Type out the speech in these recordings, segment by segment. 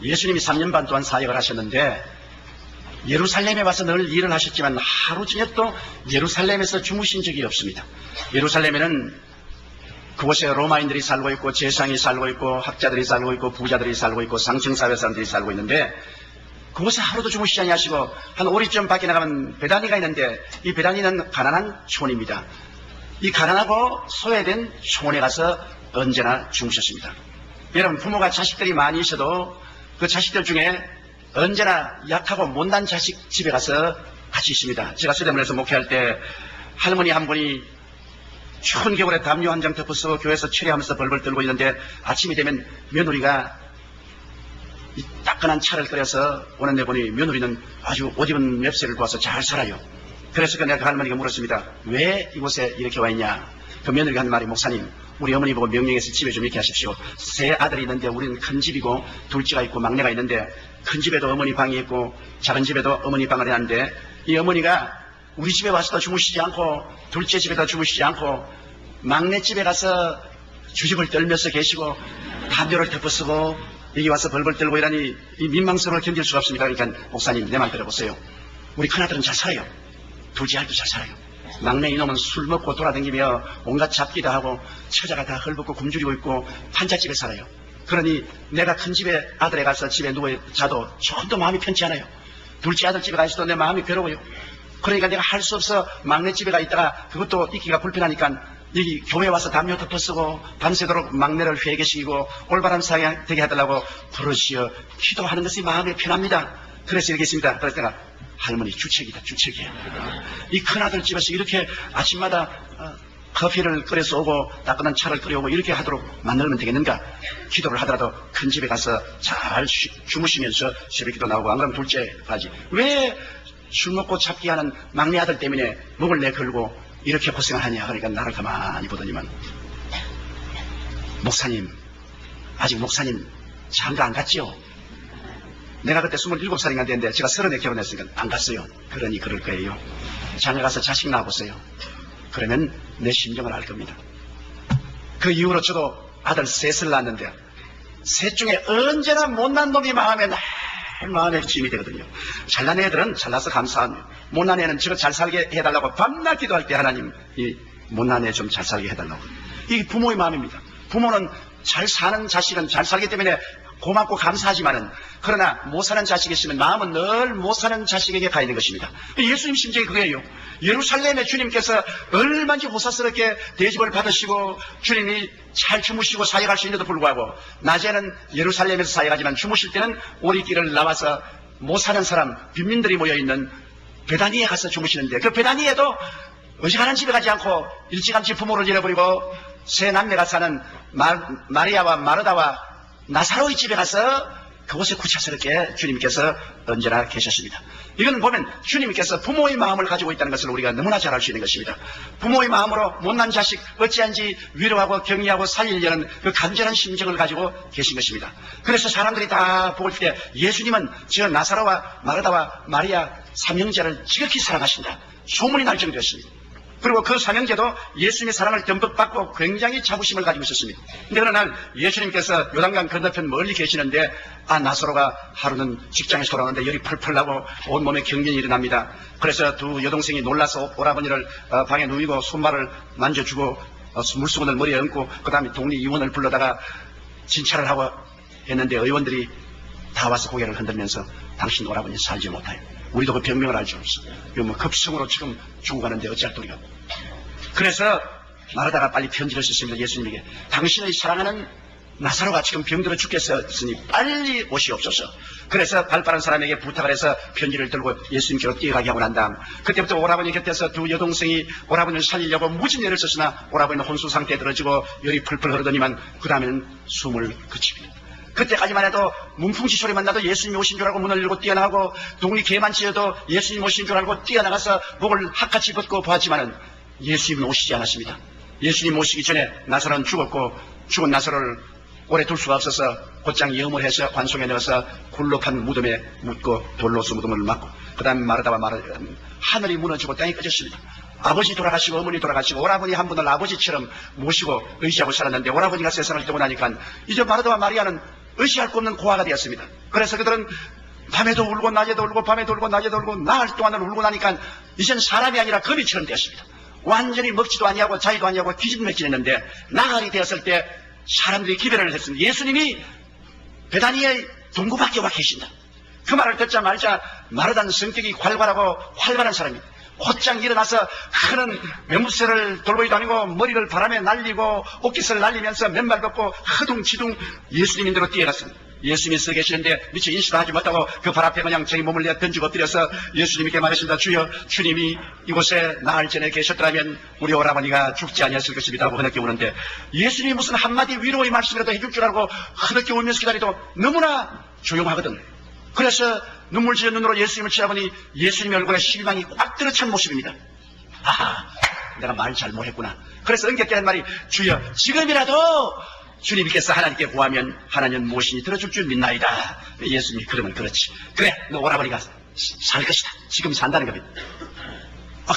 예수님이 3년 반 동안 사역을 하셨는데 예루살렘에 와서 늘 일을 하셨지만 하루 저녁도 예루살렘에서 주무신 적이 없습니다. 예루살렘에는 그곳에 로마인들이 살고 있고 재상이 살고 있고 학자들이 살고 있고 부자들이 살고 있고 상층사회 사람들이 살고 있는데 그곳에 하루도 주무시지 아니하시고 한 오리쯤 밖에 나가면 베다니가 있는데 이 베다니는 가난한 촌입니다. 이 가난하고 소외된 촌에 가서 언제나 주무셨습니다. 여러분, 부모가 자식들이 많이 있어도 그 자식들 중에 언제나 약하고 못난 자식 집에 가서 같이 있습니다. 제가 서대문에서 목회할 때 할머니 한 분이 추운 겨울에 담요 한 장 덮어쓰고 교회에서 철회하면서 벌벌 떨고 있는데 아침이 되면 며느리가 이 따끈한 차를 끓여서 오는데 보니 며느리는 아주 옷 입은 맵새를 보아서 잘 살아요. 그래서 내가 그 할머니가 물었습니다. 왜 이곳에 이렇게 와 있냐? 그 며느리가 한 말이, 목사님, 우리 어머니 보고 명령해서 집에 좀 이렇게 하십시오. 세 아들이 있는데 우리는 큰 집이고 둘째가 있고 막내가 있는데 큰 집에도 어머니 방이 있고 작은 집에도 어머니 방을 해놨는데 이 어머니가 우리 집에 와서도 주무시지 않고 둘째 집에도 주무시지 않고 막내 집에 가서 주집을 떨면서 계시고 담요를 덮어쓰고 여기 와서 벌벌 떨고 이러니 이 민망스러움을 견딜 수가 없습니다. 그러니까 목사님, 내 말 들어보세요. 우리 큰아들은 잘 살아요. 둘째 아들도 잘 살아요. 막내 이놈은 술 먹고 돌아다니며 온갖 잡기도 하고 처자가 다 헐벗고 굶주리고 있고 판잣집에 살아요. 그러니 내가 큰 집에 아들에 가서 집에 누워 자도 전도 마음이 편치 않아요. 둘째 아들 집에 가 있어도 내 마음이 괴로워요. 그러니까 내가 할 수 없어 막내 집에 가 있다가 그것도 있기가 불편하니까 여기 교회 와서 담요 덮어쓰고 밤새도록 막내를 회개시키고 올바른 사회 되게 해달라고 부르시어 기도하는 것이 마음이 편합니다. 그래서 이렇게 있습니다. 그래서 내가 할머니 주책이다, 주책이에요. 이 큰아들 집에서 이렇게 아침마다 커피를 끓여서 오고 따끈한 차를 끓여오고 이렇게 하도록 만들면 되겠는가? 기도를 하더라도 큰 집에 가서 잘 주무시면서 새벽기도 나오고, 안 그러면 둘째까지. 왜 술 먹고 잡기하는 막내 아들 때문에 목을 내걸고 이렇게 고생을 하냐? 그러니까 나를 가만히 보더니만, 목사님, 아직 목사님 장가 안 갔지요? 내가 그때 27살인가 됐는데 제가 30에 결혼했으니까 안 갔어요. 그러니 그럴 거예요. 장가 가서 자식 낳아보세요. 그러면 내 심정을 알 겁니다. 그 이후로 저도 아들 셋을 낳았는데 셋 중에 언제나 못난 놈이 마음에 짐이 되거든요. 잘난 애들은 잘나서 감사한, 못난 애는 저거 잘 살게 해달라고 밤낮 기도할 때 하나님, 이 못난 애 좀 잘 살게 해달라고. 이게 부모의 마음입니다. 부모는 잘 사는 자식은 잘 살기 때문에 고맙고 감사하지만은, 그러나 못 사는 자식이 있으면 마음은 늘 못 사는 자식에게 가 있는 것입니다. 예수님 심정이 그거예요. 예루살렘에 주님께서 얼마나 호사스럽게 대접을 받으시고 주님이 잘 주무시고 사역할 수 있는데도 불구하고 낮에는 예루살렘에서 사역하지만 주무실 때는 오리길을 나와서 못 사는 사람, 빈민들이 모여있는 베다니에 가서 주무시는데, 그 베다니에도 어지간한 집에 가지 않고 일찌감치 부모를 잃어버리고 세 남매가 사는 마리아와 마르다와 나사로의 집에 가서 그곳에 구차스럽게 주님께서 언제나 계셨습니다. 이건 보면 주님께서 부모의 마음을 가지고 있다는 것을 우리가 너무나 잘 알 수 있는 것입니다. 부모의 마음으로 못난 자식 어찌한지 위로하고 격려하고 살리려는 그 간절한 심정을 가지고 계신 것입니다. 그래서 사람들이 다 볼 때 예수님은 저 나사로와 마르다와 마리아 삼형제를 지극히 사랑하신다, 소문이 날 정도였습니다. 그리고 그 삼형제도 예수님의 사랑을 듬뿍 받고 굉장히 자부심을 가지고 있었습니다. 근데 어느 날 예수님께서 요단강 건너편 멀리 계시는데 나사로가 하루는 직장에서 돌아오는데 열이 펄펄 나고 온몸에 경련이 일어납니다. 그래서 두 여동생이 놀라서 오라버니를 방에 누이고 손발을 만져주고 물수건을 머리에 얹고 그 다음에 독립의원을 불러다가 진찰을 하고 했는데 의원들이 다 와서 고개를 흔들면서 당신 오라버니 살지 못해요. 우리도 그 병명을 알지 없어. 이거 뭐 급성으로 지금 죽어가는데 어찌할 도리가. 그래서 말하다가 빨리 편지를 썼습니다. 예수님에게. 당신의 사랑하는 나사로가 지금 병들어 죽겠으니 빨리 오시옵소서. 그래서 발 빠른 사람에게 부탁을 해서 편지를 들고 예수님께로 뛰어가게 하고 난 다음, 그때부터 오라버니 곁에서 두 여동생이 오라버니를 살리려고 무진 애를 썼으나 오라버니는 혼수 상태에 들어지고 열이 풀풀 흐르더니만 그 다음에는 숨을 그칩니다. 그때까지만 해도 문풍지 소리만 나도 예수님이 오신 줄 알고 문을 열고 뛰어나가고 독리 개만 치어도 예수님 오신 줄 알고 뛰어나가서 목을 핫같이 벗고 보았지만은 예수님은 오시지 않았습니다. 예수님 오시기 전에 나사로는 죽었고 죽은 나사로를 오래 둘 수가 없어서 곧장 염을 해서 관송에 넣어서 굴로 판 무덤에 묻고 돌로서 무덤을 막고 그 다음에 마르다와 하늘이 무너지고 땅이 꺼졌습니다. 아버지 돌아가시고 어머니 돌아가시고 오라버니 한 분을 아버지처럼 모시고 의지하고 살았는데 오라버니가 세상을 떠고 나니까 이제 마르다와 마리아는 의식할 수 없는 고아가 되었습니다. 그래서 그들은 밤에도 울고 낮에도 울고 밤에도 울고 낮에도 울고 나흘 동안을 울고 나니까 이젠 사람이 아니라 거미처럼 되었습니다. 완전히 먹지도 아니하고 자기도 아니하고 기진맥진했는데 나흘이 되었을 때 사람들이 기별을 했습니다. 예수님이 베다니의 동구 밖에 와 계신다. 그 말을 듣자마자 마르다는 성격이 활발하고 활발한 사람입니다. 곧장 일어나서 큰 매무새를 돌보기도 아니고 머리를 바람에 날리고 옷깃을 날리면서 맨발 걷고 허둥지둥 예수님 인대로 뛰어갔습니다. 예수님이 서 계시는데 미처 인식도 하지 못하고 그 발 앞에 그냥 자기 몸을 내어 던지고 엎드려서 예수님께 말했습니다. 주여, 주님이 이곳에 나흘 전에 계셨더라면 우리 오라버니가 죽지 아니었을 것입니다 하고 흐느껴 우는데 예수님이 무슨 한마디 위로의 말씀이라도 해줄 줄 알고 흐느껴 울면서 기다리도 너무나 조용하거든. 그래서 눈물 지은 눈으로 예수님을 쳐다보니 예수님 얼굴에 실망이 꽉 들어찬 모습입니다. 아, 내가 말 잘못했구나. 그래서 응답게 한 말이 주여, 지금이라도 주님께서 하나님께 구하면 하나님은 무엇이니 들어줄 줄 믿나이다. 예수님이 그러면 그렇지. 그래, 너 오라버니가 살 것이다. 지금 산다는 겁니다.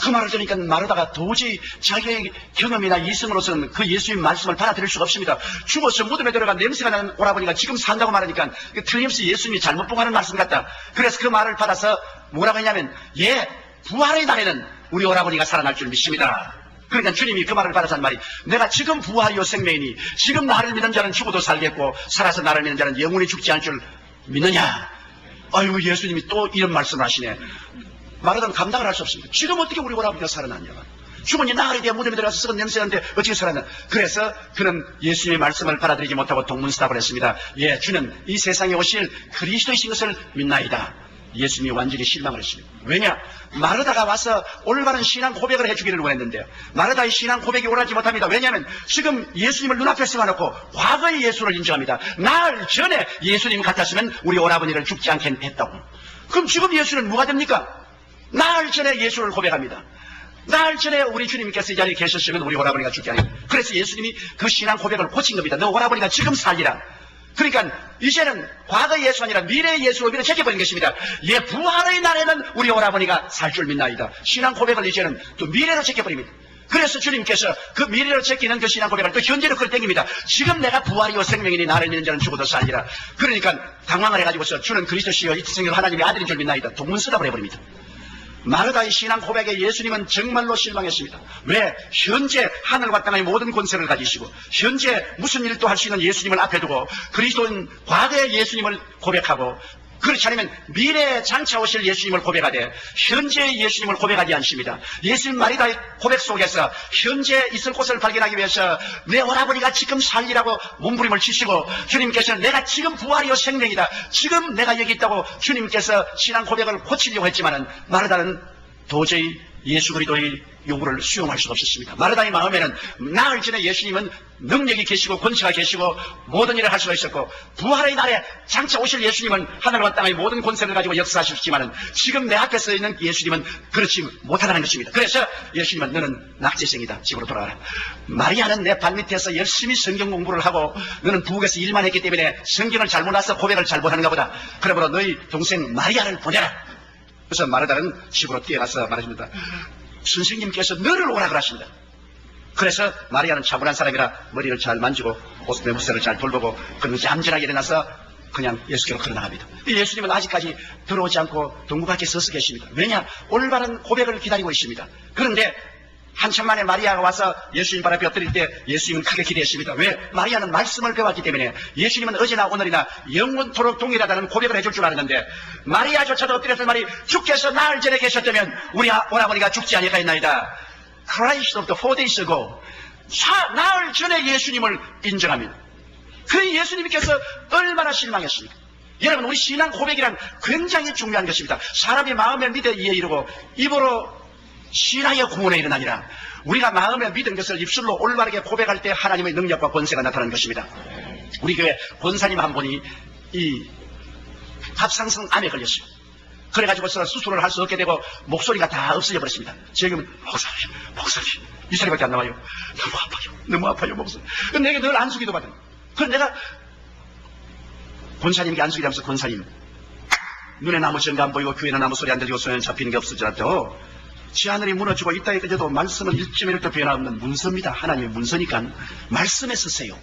그 말을 들으니까 마르다가 도저히 자기의 경험이나 이성으로서는 그 예수님 말씀을 받아들일 수가 없습니다. 죽어서 무덤에 들어간 냄새가 나는 오라버니가 지금 산다고 말하니까 틀림없이 예수님이 잘못 봉하는 말씀 같다. 그래서 그 말을 받아서 뭐라고 했냐면, 예, 부활의 날에는 우리 오라버니가 살아날 줄 믿습니다. 그러니까 주님이 그 말을 받아서 한 말이, 내가 지금 부활이요 생명이니 지금 나를 믿는 자는 죽어도 살겠고 살아서 나를 믿는 자는 영원히 죽지 않을 줄 믿느냐. 아유, 예수님이 또 이런 말씀을 하시네. 마르다는 감당을 할 수 없습니다. 지금 어떻게 우리 오라버니가 살아났냐. 죽은이 나흘이 되어 무덤에 들어가서 썩은 냄새나는데 어떻게 살았나. 그래서 그는 예수님의 말씀을 받아들이지 못하고 동문서답을 했습니다. 예, 주는 이 세상에 오실 그리스도이신 것을 믿나이다. 예수님이 완전히 실망을 했습니다. 왜냐? 마르다가 와서 올바른 신앙 고백을 해주기를 원했는데요. 마르다의 신앙 고백이 오라지 못합니다. 왜냐하면 지금 예수님을 눈앞에 세워놓고 과거의 예수를 인정합니다. 나흘 전에 예수님 같았으면 우리 오라버니를 죽지 않게 했다고. 그럼 지금 예수는 뭐가 됩니까? 나흘 전에 예수를 고백합니다. 나흘 전에 우리 주님께서 이 자리에 계셨으면 우리 오라버니가 죽지 않게. 그래서 예수님이 그 신앙 고백을 고친 겁니다. 너 오라버니가 지금 살리라. 그러니까 이제는 과거의 예수가 아니라 미래의 예수로 우리를 제껴버린 것입니다. 예, 부활의 날에는 우리 오라버니가 살 줄 믿나이다. 신앙 고백을 이제는 또 미래로 제껴버립니다. 그래서 주님께서 그 미래로 제끼는 그 신앙 고백을 또 현재로 끌어당깁니다. 지금 내가 부활이요 생명이니 나를 믿는 자는 죽어도 살리라. 그러니까 당황을 해가지고서 주는 그리스도시요 이생을 하나님의 아들인 줄 믿나이다. 동문서답을 해버립니다. 마르다의 신앙 고백에 예수님은 정말로 실망했습니다. 왜? 현재 하늘과 땅의 모든 권세를 가지시고 현재 무슨 일도 할 수 있는 예수님을 앞에 두고 그리스도인 과거의 예수님을 고백하고 그렇지 않으면 미래에 장차 오실 예수님을 고백하되 현재의 예수님을 고백하지 않습니다. 예수님 마리다의 고백 속에서 현재 있을 곳을 발견하기 위해서 내 오라버니가 지금 살리라고 몸부림을 치시고 주님께서는 내가 지금 부활이요 생명이다. 지금 내가 여기 있다고 주님께서 신앙 고백을 고치려고 했지만은 마르다는 도저히 예수 그리스도의 요구를 수용할 수가 없었습니다. 마르다의 마음에는 나흘 전에 예수님은 능력이 계시고 권세가 계시고 모든 일을 할 수가 있었고 부활의 날에 장차 오실 예수님은 하늘과 땅의 모든 권세를 가지고 역사하실 수 있지만 지금 내 앞에 서 있는 예수님은 그렇지 못하다는 것입니다. 그래서 예수님은 너는 낙제생이다. 집으로 돌아가라. 마리아는 내 발밑에서 열심히 성경 공부를 하고 너는 부엌에서 일만 했기 때문에 성경을 잘못 나서 고백을 잘못하는가 보다. 그러므로 너희 동생 마리아를 보내라. 그래서 마르다는 집으로 뛰어가서 말합니다. 선생님께서 너를 오라 그러십니다. 그래서 마리아는 차분한 사람이라 머리를 잘 만지고 옷 매무새를 잘 돌보고 그리고 얌전하게 일어나서 그냥 예수께로 걸어나갑니다. 예수님은 아직까지 들어오지 않고 동구 밖에 서서 계십니다. 왜냐? 올바른 고백을 기다리고 있습니다. 그런데 한참 만에 마리아가 와서 예수님 발 앞에 엎드릴 때 예수님은 크게 기대했습니다. 왜? 마리아는 말씀을 배웠기 때문에 예수님은 어제나 오늘이나 영원토록 동일하다는 고백을 해줄 줄 알았는데 마리아조차도 엎드렸을 말이 주께서 나흘 전에 계셨다면 우리 오라버니가 죽지 아니하였나이다. Christ of the 4 days ago. 나흘 전에 예수님을 인정합니다. 그 예수님께서 얼마나 실망했습니까? 여러분, 우리 신앙 고백이란 굉장히 중요한 것입니다. 사람이 마음에 믿어 이에 이르고 입으로 신하여 구원에 이르나니라. 우리가 마음에 믿은 것을 입술로 올바르게 고백할 때 하나님의 능력과 권세가 나타나는 것입니다. 우리 교회 권사님 한 분이 이 갑상선 암에 걸렸어요. 그래가지고서 수술을 할 수 없게 되고 목소리가 다 없어져 버렸습니다. 지금 목사님 이 소리밖에 안 나와요. 너무 아파요 목소리. 내가 늘 안수기도 받은. 그럼 내가 권사님께 안수기도 하면서 권사님 눈에 나무 전가 안 보이고 귀에는 나무 소리 안 들리고 손에는 잡히는 게 없을지라도 지 하늘이 무너지고 이 땅에 꺼져도 말씀은 1.1도 변화 없는 문서입니다. 하나님의 문서니까 말씀에 쓰세요.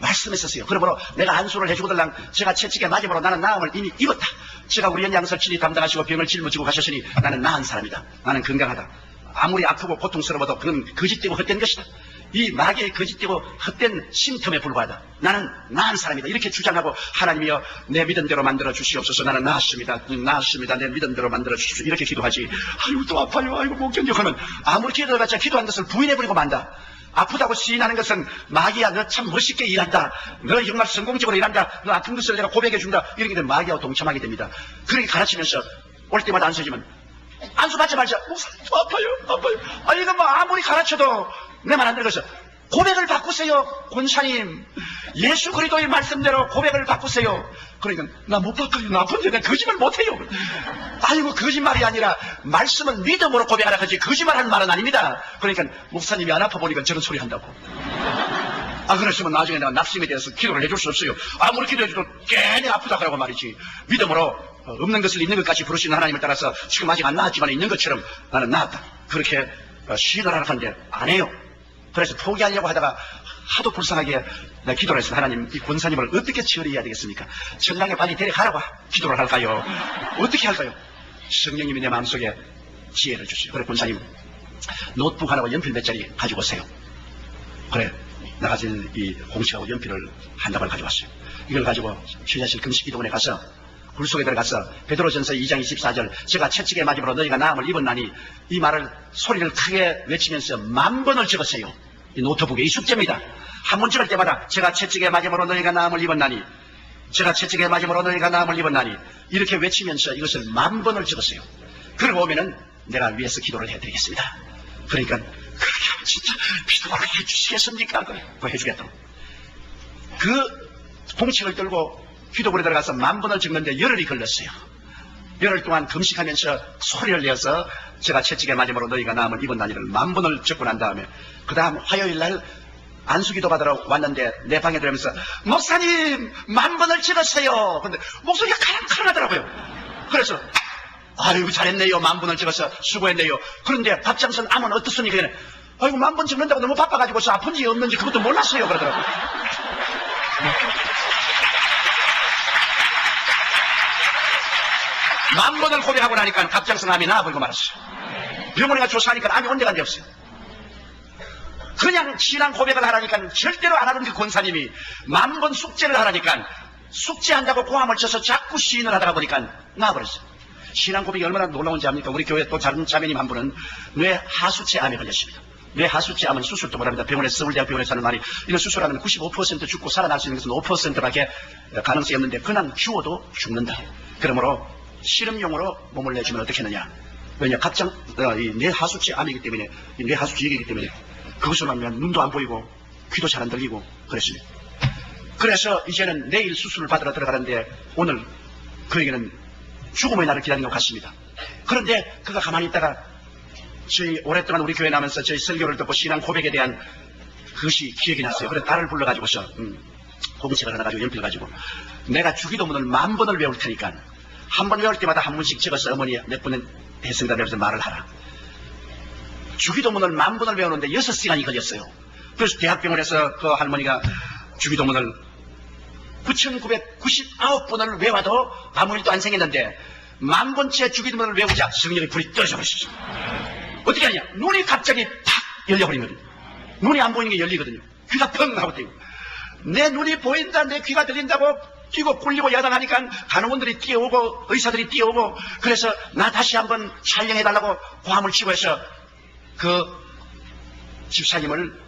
말씀에 썼어요. 그러므로 내가 안수를 해주고들랑 제가 채찍에 맞음으로 나는 나음을 이미 입었다. 제가 우리 연양설친이 담당하시고 병을 짊어지고 가셨으니 나는 나은 사람이다. 나는 건강하다. 아무리 아프고 고통스러워도 그건 거짓되고 헛된 것이다. 이 마귀의 거짓되고 헛된 심텀에 불과하다. 나는 나은 사람이다. 이렇게 주장하고 하나님이여 내 믿음대로 만들어 주시옵소서. 나는 나았습니다. 나았습니다. 내 믿음대로 만들어 주십시오. 이렇게 기도하지. 아이고 또 아파요. 아이고 못 견뎌. 하면 아무리 기도해봤자 기도한 것을 부인해버리고 만다. 아프다고 시인하는 것은 마귀야 너 참 멋있게 일한다. 너 정말 성공적으로 일한다. 너 아픈 것을 내가 고백해준다. 이렇게 되면 마귀하고 동참하게 됩니다. 그렇게 가르치면서 올 때마다 안수지만 안수 받자마자 목사님 저 아파요. 아니 이거 뭐 아무리 가르쳐도 내 말 안 들어서 고백을 바꾸세요. 권사님 예수 그리스도의 말씀대로 고백을 바꾸세요. 그러니까 나 못 바꿔요. 나 아픈데 내가 거짓말 못해요. 아이고 거짓말이 아니라 말씀은 믿음으로 고백하라 하지 거짓말하는 말은 아닙니다. 그러니까 목사님이 안 아파 보니까 저런 소리 한다고. 그러시면 나중에 내가 낙심에 대해서 기도를 해줄 수 없어요. 아무리 기도해줘도 괜히 아프다 그러고 말이지. 믿음으로 없는 것을 있는 것까지 부르시는 하나님을 따라서 지금 아직 안 나았지만 있는 것처럼 나는 나았다. 그렇게 시인을 하라고 하는데 안 해요. 그래서 포기하려고 하다가 하도 불쌍하게 내가 기도를 했어요. 하나님 이 권사님을 어떻게 처리해야 되겠습니까? 천당에 빨리 데려가라고 기도를 할까요? 어떻게 할까요? 성령님이 내 마음속에 지혜를 주시요. 그래 권사님 노트북 하나와 연필 몇 자리 가지고 오세요. 그래 나 가진 이 공책하고 연필을 한 다발 가져왔어요. 이걸 가지고 취자실 금식기도원에 가서 굴속에 들어가서 베드로전서 2장 24절 제가 채찍에 맞음으로 너희가 나음을 입었나니 이 말을 소리를 크게 외치면서 10,000번을 적었어요. 이 노트북에 이 숙제입니다. 한 번 찍을 때마다 제가 채찍에 맞음으로 너희가 나음을 입었나니 제가 채찍에 맞음으로 너희가 나음을 입었나니 이렇게 외치면서 이것을 10,000번을 적었어요. 그러고 오면은 내가 위에서 기도를 해드리겠습니다. 그러니까 그렇게 하면 진짜 기도를 해주시겠습니까? 그거 해주겠다고. 그 공책을 들고 기도불에 들어가서 10,000번을 적는데 열흘이 걸렸어요. 열흘 동안 금식하면서 소리를 내어서 제가 채찍에 맞음으로 너희가 나음을 입었나니를 10,000번을 적고 난 다음에 그 다음 화요일날 안수기도 받으러 왔는데 내 방에 들어오면서 목사님 10,000번을 찍었어요. 근데 목소리가 카랑카랑하더라고요. 그래서 아이고 잘했네요. 10,000번을 찍어서 수고했네요. 그런데 밥장선 암은 어떻습니까? 아이고 10,000번 찍는다고 너무 바빠가지고서 아픈지 없는지 그것도 몰랐어요. 그러더라고요. 10,000번을 고백하고 나니까 갑작스런 암이 나와버리고 말았어요. 병원에 가서 조사하니까 암이 온데 간데 없어요. 그냥 신앙 고백을 하라니까 절대로 안 하던 그 권사님이 10,000번 숙제를 하라니까 숙제한다고 고함을 쳐서 자꾸 시인을 하다가 보니까 나와버렸어요. 신앙 고백이 얼마나 놀라운지 압니까? 우리 교회 또 다른 자매님 한 분은 뇌 하수체 암에 걸렸습니다. 뇌 하수체 암은 수술도 못합니다. 병원에서 서울대학 병원에서 하는 말이 이런 수술하면 95% 죽고 살아날 수 있는 것은 5%밖에 가능성이 없는데 그냥 죽어도 죽는다. 그러므로 실험용으로 몸을 내주면 어떻겠느냐. 왜냐 갑작 이 뇌 하수체 암이기 때문에 이 뇌 하수체이기 때문에 그것으로 하면 눈도 안 보이고 귀도 잘 안 들리고 그랬습니다. 그래서 이제는 내일 수술을 받으러 들어가는데 오늘 그에게는 죽음의 날을 기다리는 것 같습니다. 그런데 그가 가만히 있다가 저희 오랫동안 우리 교회 나면서 저희 설교를 듣고 신앙 고백에 대한 그것이 기억이 났어요. 그래서 딸을 불러가지고서 공책을 하나 가지고 연필 가지고 내가 주기도문을 10,000번을 외울 테니까 한 번 외울 때마다 한 번씩 적어서 어머니 몇 번은 했습니다. 그래서 말을 하라. 주기도문을 10,000번을 외우는데 6시간이 걸렸어요. 그래서 대학병원에서 그 할머니가 주기도문을 9,999번을 외워도 아무 일도 안 생겼는데 10,000번째 주기도문을 외우자 성령의 불이 떨어져 버렸어요. 어떻게 하냐? 눈이 갑자기 탁 열려버린 거예요. 눈이 안 보이는 게 열리거든요. 귀가 펑 하고 뛰고 내 눈이 보인다 내 귀가 들린다고 뛰고 굴리고 야단하니까 간호원들이 뛰어오고 의사들이 뛰어오고 그래서 나 다시 한번 촬영해달라고 고함을 치고 해서 그 집사님을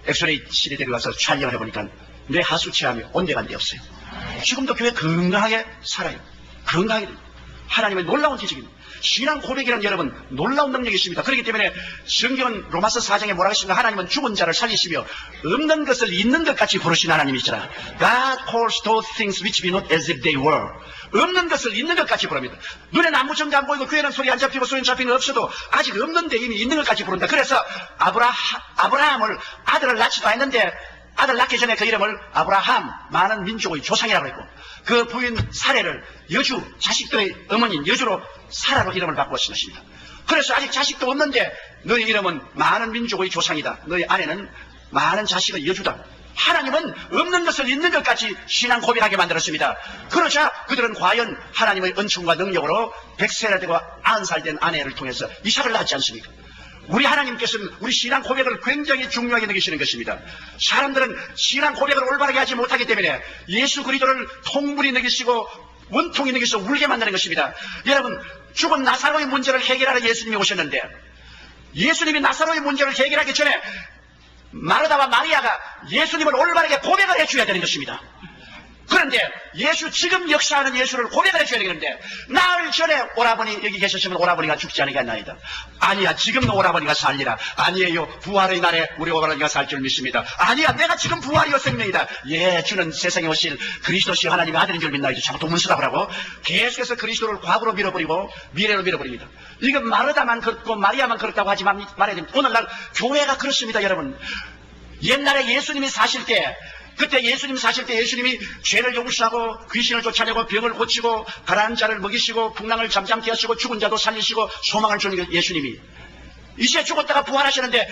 엑스레이실에 데려가서 촬영을 해보니까 뇌 하수체암이 온데간데 없어요. 지금도 교회 건강하게 살아요. 건강하게. 하나님의 놀라운 기적입니다. 신앙 고백이라는 여러분 놀라운 능력이 있습니다. 그렇기 때문에 성경은 로마서 4장에 뭐라고 했습니까? 하나님은 죽은 자를 살리시며 없는 것을 있는 것 같이 부르신 하나님이시라. God calls those things which be not as if they were. 없는 것을 있는 것 같이 부릅니다. 눈에는 아무 정도 안 보이고 귀에는 소리 안 잡히고 소리 잡히는 없어도 아직 없는데 이미 있는 것 같이 부른다. 그래서 아브라함을 아들을 낳지도 않았는데 아들 낳기 전에 그 이름을 아브라함 많은 민족의 조상이라고 했고 그 부인 사례를 여주 자식들의 어머니인 여주로 사라로 이름을 바꾸었습니다. 그래서 아직 자식도 없는데 너희 이름은 많은 민족의 조상이다. 너희 아내는 많은 자식의 여주다. 하나님은 없는 것을 있는 것 같이 신앙 고백하게 만들었습니다. 그러자 그들은 과연 하나님의 은총과 능력으로 100세나 되고 90살 된 아내를 통해서 이삭을 낳지 않습니까? 우리 하나님께서는 우리 신앙 고백을 굉장히 중요하게 여기시는 것입니다. 사람들은 신앙 고백을 올바르게 하지 못하기 때문에 예수 그리스도를 통분히 여기시고 원통이 여기서 울게 만드는 것입니다. 여러분, 죽은 나사로의 문제를 해결하러 예수님이 오셨는데 예수님이 나사로의 문제를 해결하기 전에 마르다와 마리아가 예수님을 올바르게 고백을 해줘야 되는 것입니다. 그런데 지금 역사하는 예수를 고백을 해줘야 되는데 나흘 전에 오라버니 여기 계셨으면 오라버니가 죽지 않겠나이다. 아니야, 지금도 오라버니가 살리라. 아니에요, 부활의 날에 우리 오라버니가 살 줄 믿습니다. 아니야, 내가 지금 부활이요 생명이다. 예, 주는 세상에 오실 그리스도시 하나님의 아들인 줄 믿나이다. 자꾸 동문서답을 하고 계속해서 그리스도를 과거로 밀어버리고 미래로 밀어버립니다. 이건 마르다만 그렇고 마리아만 그렇다고 하지 말아야 됩니다. 오늘날 교회가 그렇습니다. 여러분, 옛날에 예수님이 사실 때 그때 예수님 사실 때 예수님이 죄를 용서하고 귀신을 쫓아내고 병을 고치고 가라앉은 자를 먹이시고 풍랑을 잠잠케 하시고 죽은 자도 살리시고 소망을 주는 예수님이 이제 죽었다가 부활하시는데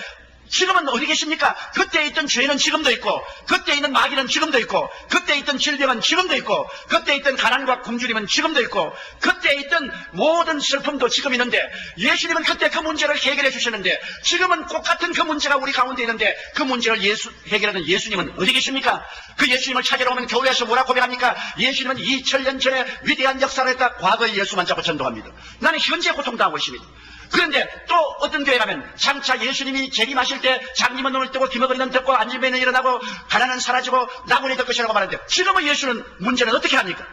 지금은 어디 계십니까? 그때 있던 죄는 지금도 있고 그때 있는 마귀는 지금도 있고 그때 있던 질병은 지금도 있고 그때 있던 가난과 굶주림은 지금도 있고 그때 있던 모든 슬픔도 지금 있는데 예수님은 그때 그 문제를 해결해 주셨는데 지금은 똑같은 그 문제가 우리 가운데 있는데 그 문제를 해결하는 예수님은 어디 계십니까? 그 예수님을 찾으러 오면 교회에서 뭐라 고백합니까? 예수님은 2000년 전에 위대한 역사를 했다. 과거의 예수만 잡고 전도합니다. 나는 현재 고통당하고 있습니다. 그런데 또 어떤 교회 가면 장차 예수님이 재림하실 때 장님은 눈을 뜨고 기머거리는 듣고 안진뱅이는 일어나고 가난은 사라지고 낙원이 될 것이라고 말하는데 지금은 예수는 문제는 어떻게 합니까?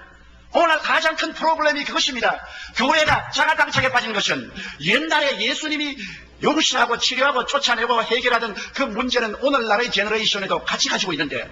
오늘 가장 큰 프로블렘이 그것입니다. 교회가 자가당착에 빠진 것은 옛날에 예수님이 용서하고 치료하고 쫓아내고 해결하던 그 문제는 오늘날의 제너레이션에도 같이 가지고 있는데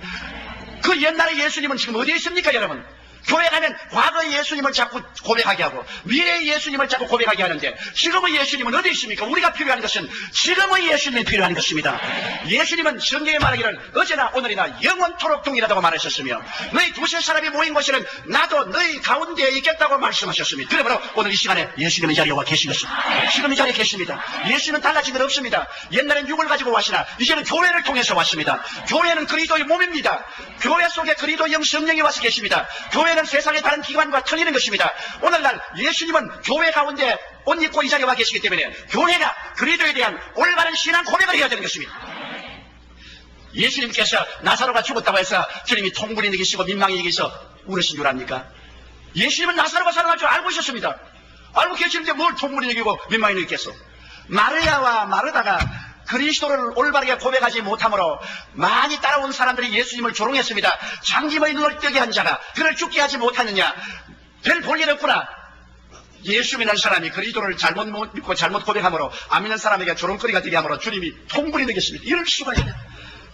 그 옛날의 예수님은 지금 어디에 있습니까, 여러분? 교회 가면 과거의 예수님을 자꾸 고백하게 하고 미래의 예수님을 자꾸 고백하게 하는데 지금의 예수님은 어디 있습니까? 우리가 필요한 것은 지금의 예수님이 필요한 것입니다. 예수님은 성경에 말하기를 어제나 오늘이나 영원토록 동일하다고 말하셨으며 너희 두세 사람이 모인 곳에는 나도 너희 가운데에 있겠다고 말씀하셨습니다. 그러므로 오늘 이 시간에 예수님의 자리에 와 계신 것입니다. 지금 이 자리에 계십니다. 예수님은 달라진 건 없습니다. 옛날엔 육을 가지고 왔으나 이제는 교회를 통해서 왔습니다. 교회는 그리스도의 몸입니다. 교회 속에 그리스도의 영 성령이 와서 계십니다. 교회는 세상의 다른 기관과 틀리는 것입니다. 오늘날 예수님은 교회 가운데 옷 입고 이 자리에 와 계시기 때문에 교회가 그리스도에 대한 올바른 신앙 고백을 해야 되는 것입니다. 예수님께서 나사로가 죽었다고 해서 주님이 통분이 느끼시고 민망히 여기서 울으신 줄 압니까? 예수님은 나사로가 살아날 줄 알고 있었습니다. 알고 계시는데 뭘 통분이 느끼고 민망히 느끼겠어? 마리아와 마르다가 그리스도를 올바르게 고백하지 못함으로 많이 따라온 사람들이 예수님을 조롱했습니다. 장님의 눈을 뜨게 한 자가 그를 죽게 하지 못하느냐? 별 볼 일 없구나. 예수 믿는 사람이 그리스도를 잘못 믿고 잘못 고백함으로 안 믿는 사람에게 조롱거리가 되게 함으로 주님이 통분이 되겠습니다. 이럴 수가 있냐?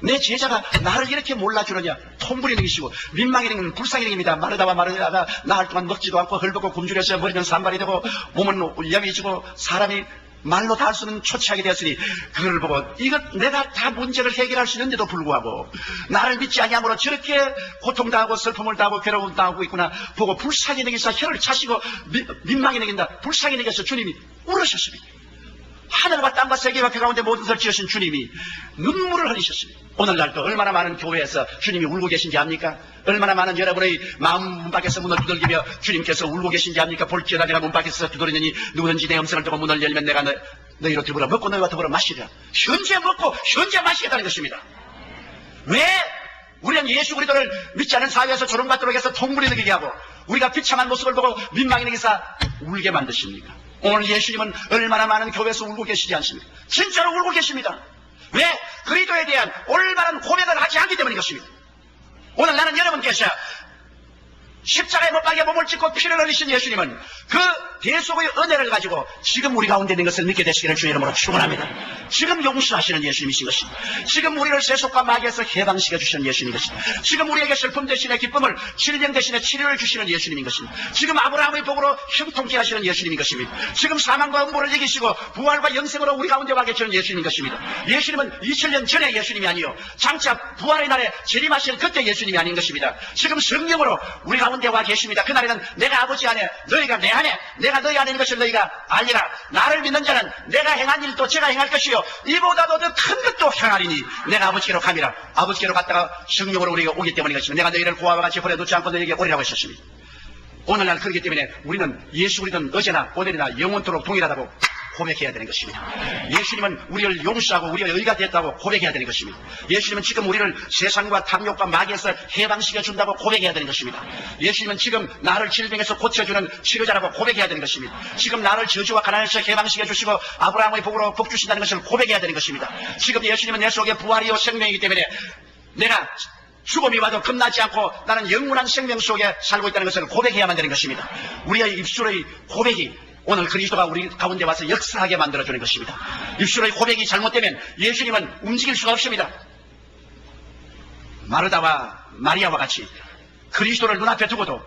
내 제자가 나를 이렇게 몰라주느냐? 통분이 되시고 민망이 되는 불쌍히 됩니다. 마르다와 마르다가 나흘 동안 먹지도 않고 헐벗고 굶주려서 머리는 산발이 되고 몸은 야위지고 사람이 말로 다 할 수는 초췌하게 되었으니 그걸 보고 이것 내가 다 문제를 해결할 수 있는데도 불구하고 나를 믿지 아니함으로 저렇게 고통당하고 슬픔을 당하고 괴로움을 당하고 있구나 보고 불쌍히 여기서 혀를 차시고 민망히 여긴다. 불쌍히 여겨서 주님이 울으셨습니다. 하늘과 땅과 세계와 그 가운데 모든 것을 지으신 주님이 눈물을 흘리셨습니다. 오늘날도 얼마나 많은 교회에서 주님이 울고 계신지 압니까? 얼마나 많은 여러분의 마음 문 밖에서 문을 두들기며 주님께서 울고 계신지 압니까? 볼지어다 내가 문 밖에서 두드리느니 누구든지 내 음성을 듣고 문을 열면 내가 너희로 더불어 먹고 너희와 더불어 마시리라. 현재 먹고 현재 마시겠다는 것입니다. 왜 우리는 예수 그리스도를 믿지 않은 사회에서 조롱받도록 해서 통분이 느끼게 하고 우리가 비참한 모습을 보고 민망히 느끼사 울게 만드십니까? 오늘 예수님은 얼마나 많은 교회에서 울고 계시지 않습니까? 진짜로 울고 계십니다. 왜? 그리스도에 대한 올바른 고백을 하지 않기 때문인 것입니다. 오늘 나는 여러분께서 십자가에 못 박여 몸을 찢고 피를 흘리신 예수님은 그 대속의 은혜를 가지고 지금 우리 가운데 있는 것을 믿게 되시기를 주의 이름으로 축원합니다. 지금 용서하시는 예수님이신 것입니다. 지금 우리를 세속과 마귀에서 해방시켜 주시는 예수님인 것입니다. 지금 우리에게 슬픔 대신에 기쁨을, 질병 대신에 치료를 주시는 예수님인 것입니다. 지금 아브라함의 복으로 형통케 하시는 예수님인 것입니다. 지금 사망과 음보를 이기시고 부활과 영생으로 우리 가운데 와 계시는 예수님인 것입니다. 예수님은 2000년 전의 예수님이 아니요 장차 부활의 날에 재림하실 그때 예수님이 아닌 것입니다. 지금 성령으로 우리 가운데 가운데 와 계십니다. 그날에는 내가 아버지 안에 너희가 내 안에 내가 너희 안에 있는 것을 너희가 알리라. 나를 믿는 자는 내가 행한 일도 제가 행할 것이요 이보다도 더 큰 것도 행하리니 내가 아버지께로 감이라. 아버지께로 갔다가 성령으로 우리가 오기 때문인 것입니다. 내가 너희를 고아와 같이 버려두지 않고 너희에게 오리라고 하셨습니다. 오늘날 그렇기 때문에 우리는 예수 그리스도는 어제나 오늘이나 영원토록 동일하다고 고백해야 되는 것입니다. 예수님은 우리를 용서하고 우리가 의가 됐다고 고백해야 되는 것입니다. 예수님은 지금 우리를 세상과 탐욕과 마귀에서 해방시켜 준다고 고백해야 되는 것입니다. 예수님은 지금 나를 질병에서 고쳐주는 치료자라고 고백해야 되는 것입니다. 지금 나를 저주와 가난에서 해방시켜 주시고 아브라함의 복으로 복 주신다는 것을 고백해야 되는 것입니다. 지금 예수님은 내 속에 부활이요 생명이기 때문에 내가 죽음이 와도 겁나지 않고 나는 영원한 생명 속에 살고 있다는 것을 고백해야만 되는 것입니다. 우리의 입술의 고백이 오늘 그리스도가 우리 가운데 와서 역사하게 만들어주는 것입니다. 입술의 고백이 잘못되면 예수님은 움직일 수가 없습니다. 마르다와 마리아와 같이 그리스도를 눈앞에 두고도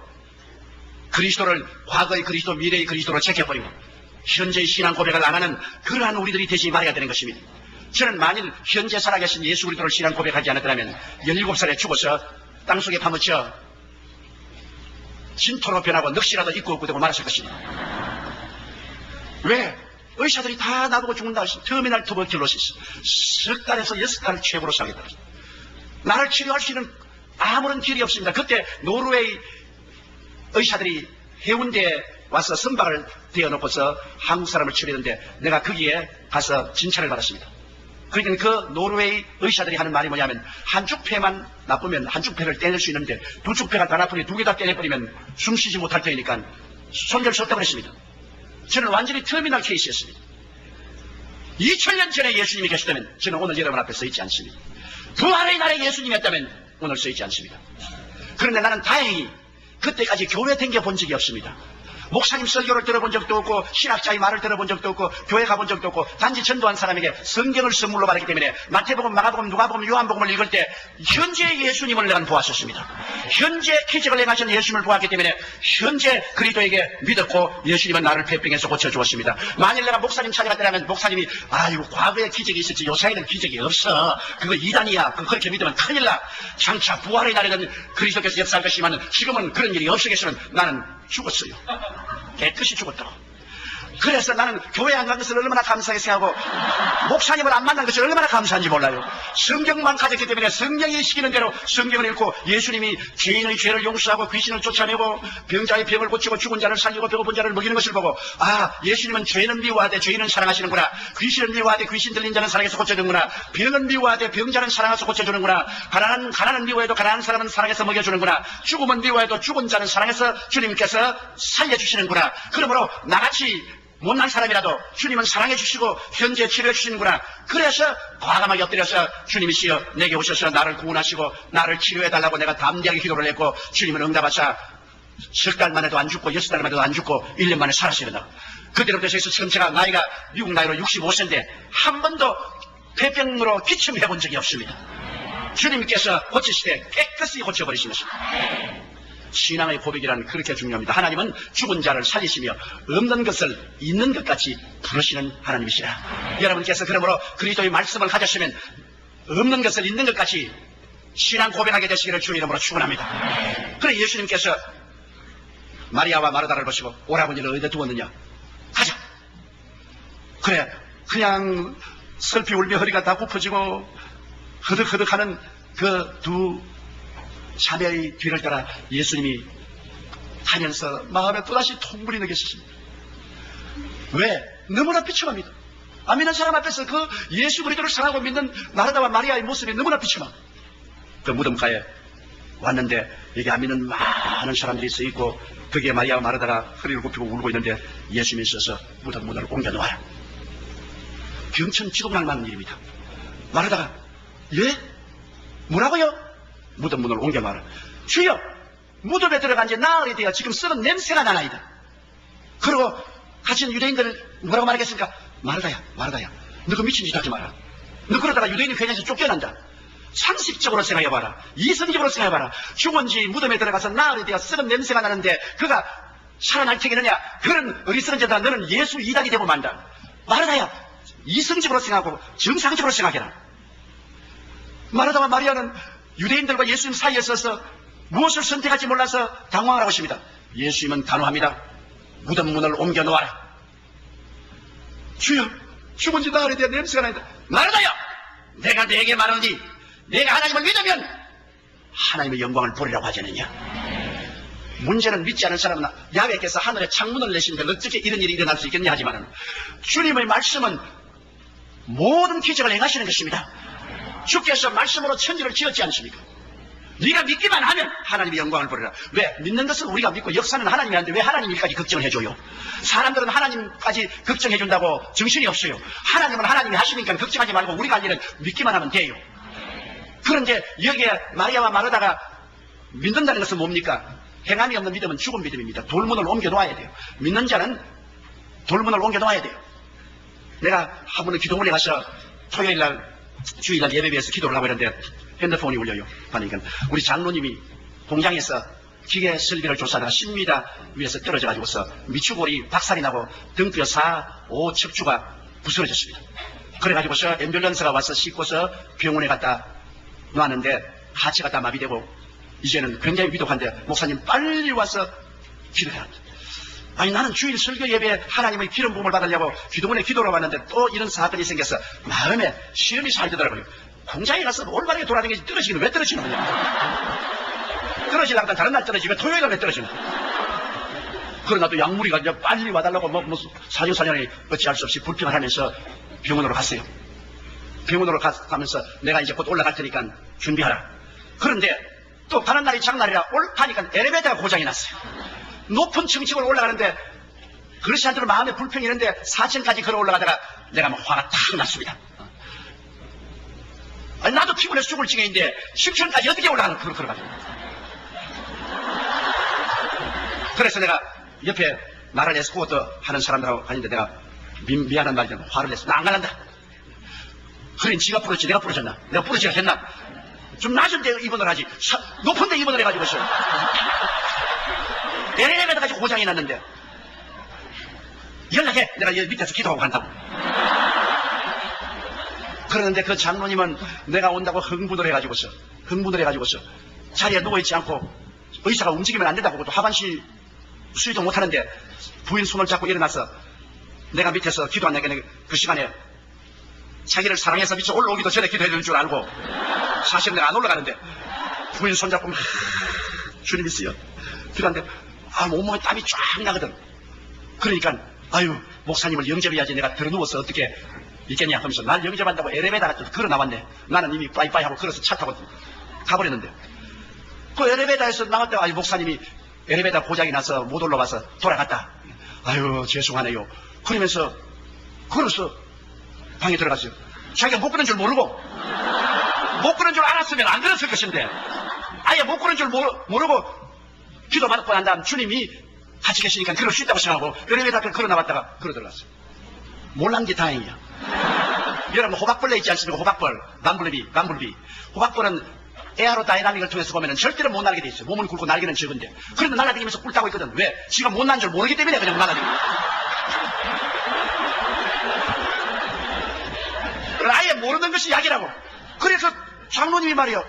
그리스도를 과거의 그리스도, 미래의 그리스도로 제껴버리고 현재의 신앙 고백을 안 하는 그러한 우리들이 되지 말아야 되는 것입니다. 저는 만일 현재 살아계신 예수 그리스도를 신앙 고백하지 않았더라면 17살에 죽어서 땅속에 파묻혀 진토로 변하고 넋이라도 입고 없고 되고 말았을 것입니다. 왜? 의사들이 다 나보고 죽는다 하시 터미널 투버큘로시스 석 달에서 6달 최고로 살겠다. 나를 치료할 수 있는 아무런 길이 없습니다. 그때 노르웨이 의사들이 해운대에 와서 선박을 대어놓고서 한국 사람을 치료했는데 내가 거기에 가서 진찰을 받았습니다. 그러니까 그 노르웨이 의사들이 하는 말이 뭐냐면 한쪽 폐만 나쁘면 한쪽 폐를 떼낼 수 있는데 두 쪽 폐가 다 나쁘니 두 개 다 떼내버리면 숨 쉬지 못할 테니까 손댈 수 없다고 그랬습니다. 저는 완전히 터미널 케이스였습니다. 2000년 전에 예수님이 계셨다면 저는 오늘 여러분 앞에 서 있지 않습니다. 부활의 날에 예수님이었다면 오늘 서 있지 않습니다. 그런데 나는 다행히 그때까지 교회 댕겨 본 적이 없습니다. 목사님 설교를 들어본 적도 없고 신학자의 말을 들어본 적도 없고 교회 가본 적도 없고 단지 전도한 사람에게 성경을 선물로 받았기 때문에 마태복음, 마가복음, 누가복음, 요한복음을 읽을 때 현재 예수님을 내가 보았었습니다. 현재 기적을 행하신 예수님을 보았기 때문에 현재 그리스도에게 믿었고 예수님은 나를 폐병에서 고쳐주었습니다. 만일 내가 목사님 찾아갔다면 목사님이 아이고 과거에 기적이 있었지 요새에는 기적이 없어. 그거 이단이야. 그렇게 믿으면 큰일 나. 장차 부활의 날에는 그리스도께서 역사할 것이지만 지금은 그런 일이 없으겠으면 나는 죽었어요. 깨끗이 죽었다고. 그래서 나는 교회 안 간 것을 얼마나 감사하게 생각하고 목사님을 안 만난 것을 얼마나 감사한지 몰라요. 성경만 가졌기 때문에 성경이 시키는 대로 성경을 읽고 예수님이 죄인의 죄를 용서하고 귀신을 쫓아내고 병자의 병을 고치고 죽은 자를 살리고 배고픈 자를 먹이는 것을 보고 아 예수님은 죄는 미워하되 죄인은 사랑하시는구나. 귀신은 미워하되 귀신 들린 자는 사랑해서 고쳐주는구나. 병은 미워하되 병자는 사랑해서 고쳐주는구나. 가난은 미워해도 가난한 사람은 사랑해서 먹여주는구나. 죽음은 미워해도 죽은 자는 사랑해서 주님께서 살려주시는구나. 그러므로 나같이 못난 사람이라도 주님은 사랑해 주시고 현재 치료해 주시는구나. 그래서 과감하게 엎드려서 주님이시여 내게 오셔서 나를 구원하시고 나를 치료해 달라고 내가 담대하게 기도를 했고 주님은 응답하사 석 달만 해도 안 죽고 6달만 해도 안 죽고 1년 만에 살아시려다. 그때로부터 해서 지금 제가 나이가 미국 나이로 65세인데 한 번도 폐병으로 기침해 본 적이 없습니다. 주님께서 고치시되 깨끗이 고쳐버리신 것입니다. 신앙의 고백이란 그렇게 중요합니다. 하나님은 죽은 자를 살리시며 없는 것을 있는 것 같이 부르시는 하나님이시라. 여러분께서 그러므로 그리스도의 말씀을 가졌으면 없는 것을 있는 것 같이 신앙 고백하게 되시기를 주의 이름으로 축원합니다. 그래 예수님께서 마리아와 마르다를 보시고 오라버니를 어디다 두었느냐. 가자. 그래 그냥 슬피 울며 허리가 다 굽어지고 허덕허덕하는 그 두 자매의 뒤를 따라 예수님이 하면서 마음에 또다시 통분이 느껴지십니다. 왜? 너무나 비참합니다. 안 믿는 사람 앞에서 그 예수 그리스도를 사랑하고 믿는 마르다와 마리아의 모습이 너무나 비참합니다. 그 무덤가에 왔는데 여기 안 믿는 많은 사람들이 서 있고 거기에 마리아와 마르다가 허리를 굽히고 울고 있는데 예수님이 있어서 무덤 문을 옮겨 놓아요. 병천 지독날 많은 일입니다. 마르다가 예? 뭐라고요? 무덤 문을 옮겨 말아. 주여 무덤에 들어간 지 나흘이 되어 지금 썩은 냄새가 나나이다. 그리고 같이 유대인들 뭐라고 말하겠습니까? 마르다야 너 그 미친 짓 하지 마라. 너 그러다가 유대인이 회장에서 쫓겨난다. 상식적으로 생각해봐라. 이성적으로 생각해봐라. 죽은 지 무덤에 들어가서 나흘이 되어 썩은 냄새가 나는데 그가 살아날 테겠느냐. 그런 어리석은 자다. 너는 예수 이단이 되고 만다. 마르다야 이성적으로 생각하고 정상적으로 생각해라. 마르다와 마리아는 유대인들과 예수님 사이에 서서 무엇을 선택할지 몰라서 당황하라고 하십니다. 예수님은 단호합니다. 무덤 문을 옮겨 놓아라. 주여, 죽은 지 나흘에 대한 냄새가 난다. 말하다요! 내가 네게 말하노니 내가 하나님을 믿으면 하나님의 영광을 보리라고 하지 않느냐. 문제는 믿지 않은 사람은 야훼께서 하늘에 창문을 내시는데 어떻게 이런 일이 일어날 수 있겠냐 하지만 주님의 말씀은 모든 기적을 행하시는 것입니다. 주께서 말씀으로 천지를 지었지 않습니까? 네가 믿기만 하면 하나님의 영광을 보리라. 왜? 믿는 것은 우리가 믿고 역사는 하나님이 하는데 왜 하나님 일까지 걱정을 해줘요? 사람들은 하나님까지 걱정해준다고 정신이 없어요. 하나님은 하나님이 하시니까 걱정하지 말고 우리가 할 일은 믿기만 하면 돼요. 그런데 여기에 마리아와 마르다가 믿는다는 것은 뭡니까? 행함이 없는 믿음은 죽은 믿음입니다. 돌문을 옮겨 놓아야 돼요. 믿는 자는 돌문을 옮겨 놓아야 돼요. 내가 한 번은 기도원에 가서 토요일날 주일날 예배비에서 기도를 하고 있는데 핸드폰이 울려요. 그러니까 우리 장로님이 공장에서 기계 설비를 조사하다가 10m 위에서 떨어져가지고서 미추골이 박살이 나고 등뼈 4, 5 척추가 부스러졌습니다. 그래가지고서 앰뷸런스가 와서 싣고서 병원에 갖다 놨는데 하체가 다 마비되고 이제는 굉장히 위독한데 목사님 빨리 와서 기도해라. 아니 나는 주일 설교 예배에 하나님의 기름 부음을 받으려고 기도문에 기도를 왔는데 또 이런 사건이 생겨서 마음에 시험이 살더라고요. 공장에 가서 올바르게 돌아다니지 떨어지기는 왜 떨어지는 거냐. 떨어지려고 하면 다른 날 떨어지고 토요일 날에 떨어지는 거야. 그러나 또 약물이가 이제 빨리 와달라고 사정사정이 어찌할 수 없이 불평을 하면서 병원으로 갔어요. 병원으로 가면서 내가 이제 곧 올라갈 테니까 준비하라. 그런데 또 다른 날이 장날이라 가니까 엘리베이터가 고장이 났어요. 높은 층층을 올라가는데 그렇지 않도록 마음에 불평이 있는데 4층까지 걸어 올라가다가 내가 막 화가 탁 났습니다. 아니, 나도 피곤해서 죽을 지경인데 10층까지 어떻게 올라가는 걸어가지고. 그래서 내가 옆에 나를 에스코트 하는 사람들하고 가는데 내가 미안한 말이잖아. 화를 냈어. 나 안 갈란다. 그래 지가 부러졌지 내가 부러졌나? 내가 부러지가 됐나? 좀 낮은 데 입원을 하지. 높은 데 입원을 해가지고 있어. 엘리베이터까지 고장이 났는데 연락해. 내가 여기 밑에서 기도하고 간다고. 그러는데 그 장로님은 내가 온다고 흥분을 해가지고서 자리에 누워있지 않고 의사가 움직이면 안 된다고 또 하반신 수유도 못하는데 부인 손을 잡고 일어나서 내가 밑에서 기도한다니까 그 시간에 자기를 사랑해서 미쳐 올라오기도 전에 기도해야 되는 줄 알고 사실은 내가 안 올라가는데 부인 손잡고 막 주님 있어요. 기도하는데 온몸에 땀이 쫙 나거든. 그러니까 아유 목사님을 영접해야지 내가 들어누워서 어떻게 있겠냐 하면서 날 영접한다고 엘리베이터가 걸어 나왔네. 나는 이미 빠이빠이 하고 걸어서 차 타고 가버렸는데 그 엘리베이터에서 나갈 때 아유 목사님이 엘리베이터 고장이 나서 못 올라와서 돌아갔다. 아유 죄송하네요. 그러면서 걸어서 방에 들어갔어요. 자기가 못 그런 줄 모르고 못 그런 줄 알았으면 안 그랬을 것인데 아예 못 그런 줄 모르고 기도 받고 난 다음 주님이 같이 계시니까 그럴 수 있다고 생각하고 엘리베이터를 걸어 나왔다가 걸어 들어갔어요. 몰란 게 다행이야. 여러분 호박벌레 있지 않습니까? 호박벌, 밤블비. 호박벌은 에어로다이나믹을 통해서 보면 절대로 못 날게 돼 있어요. 몸은 굵고 날개는 적은데. 그런데 날아다니면서 꿀 따고 있거든. 왜? 지가 못 난 줄 모르기 때문에 그냥 날아다니는 거야. 아예 모르는 것이 약이라고. 그래서 장로님이 말이요.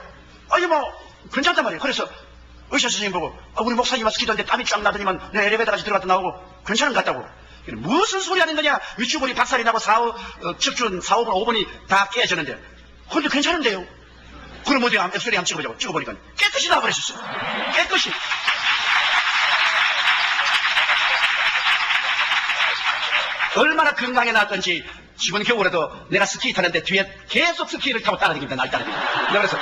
아니 뭐 괜찮단 말이에요. 그래서 의사 선생님 보고 우리 목사님 와서 기도하는데 땀이 쫙 나더니만 내 엘리베이터까지 들어갔다 나오고 괜찮은 것 같다고. 무슨 소리 하는 거냐. 위축골이 박살이 나고 4분, 5분이 다 깨졌는데 근데 괜찮은데요. 그럼 어디 엑스레이 한번 찍어보자고. 찍어보니까 깨끗이 나와버렸었어. 깨끗이. 얼마나 건강해 나왔던지 지금 겨울에도 내가 스키 타는데 뒤에 계속 스키를 타고 따라다닙니다. 날 따라다닙니다. 내가 그래서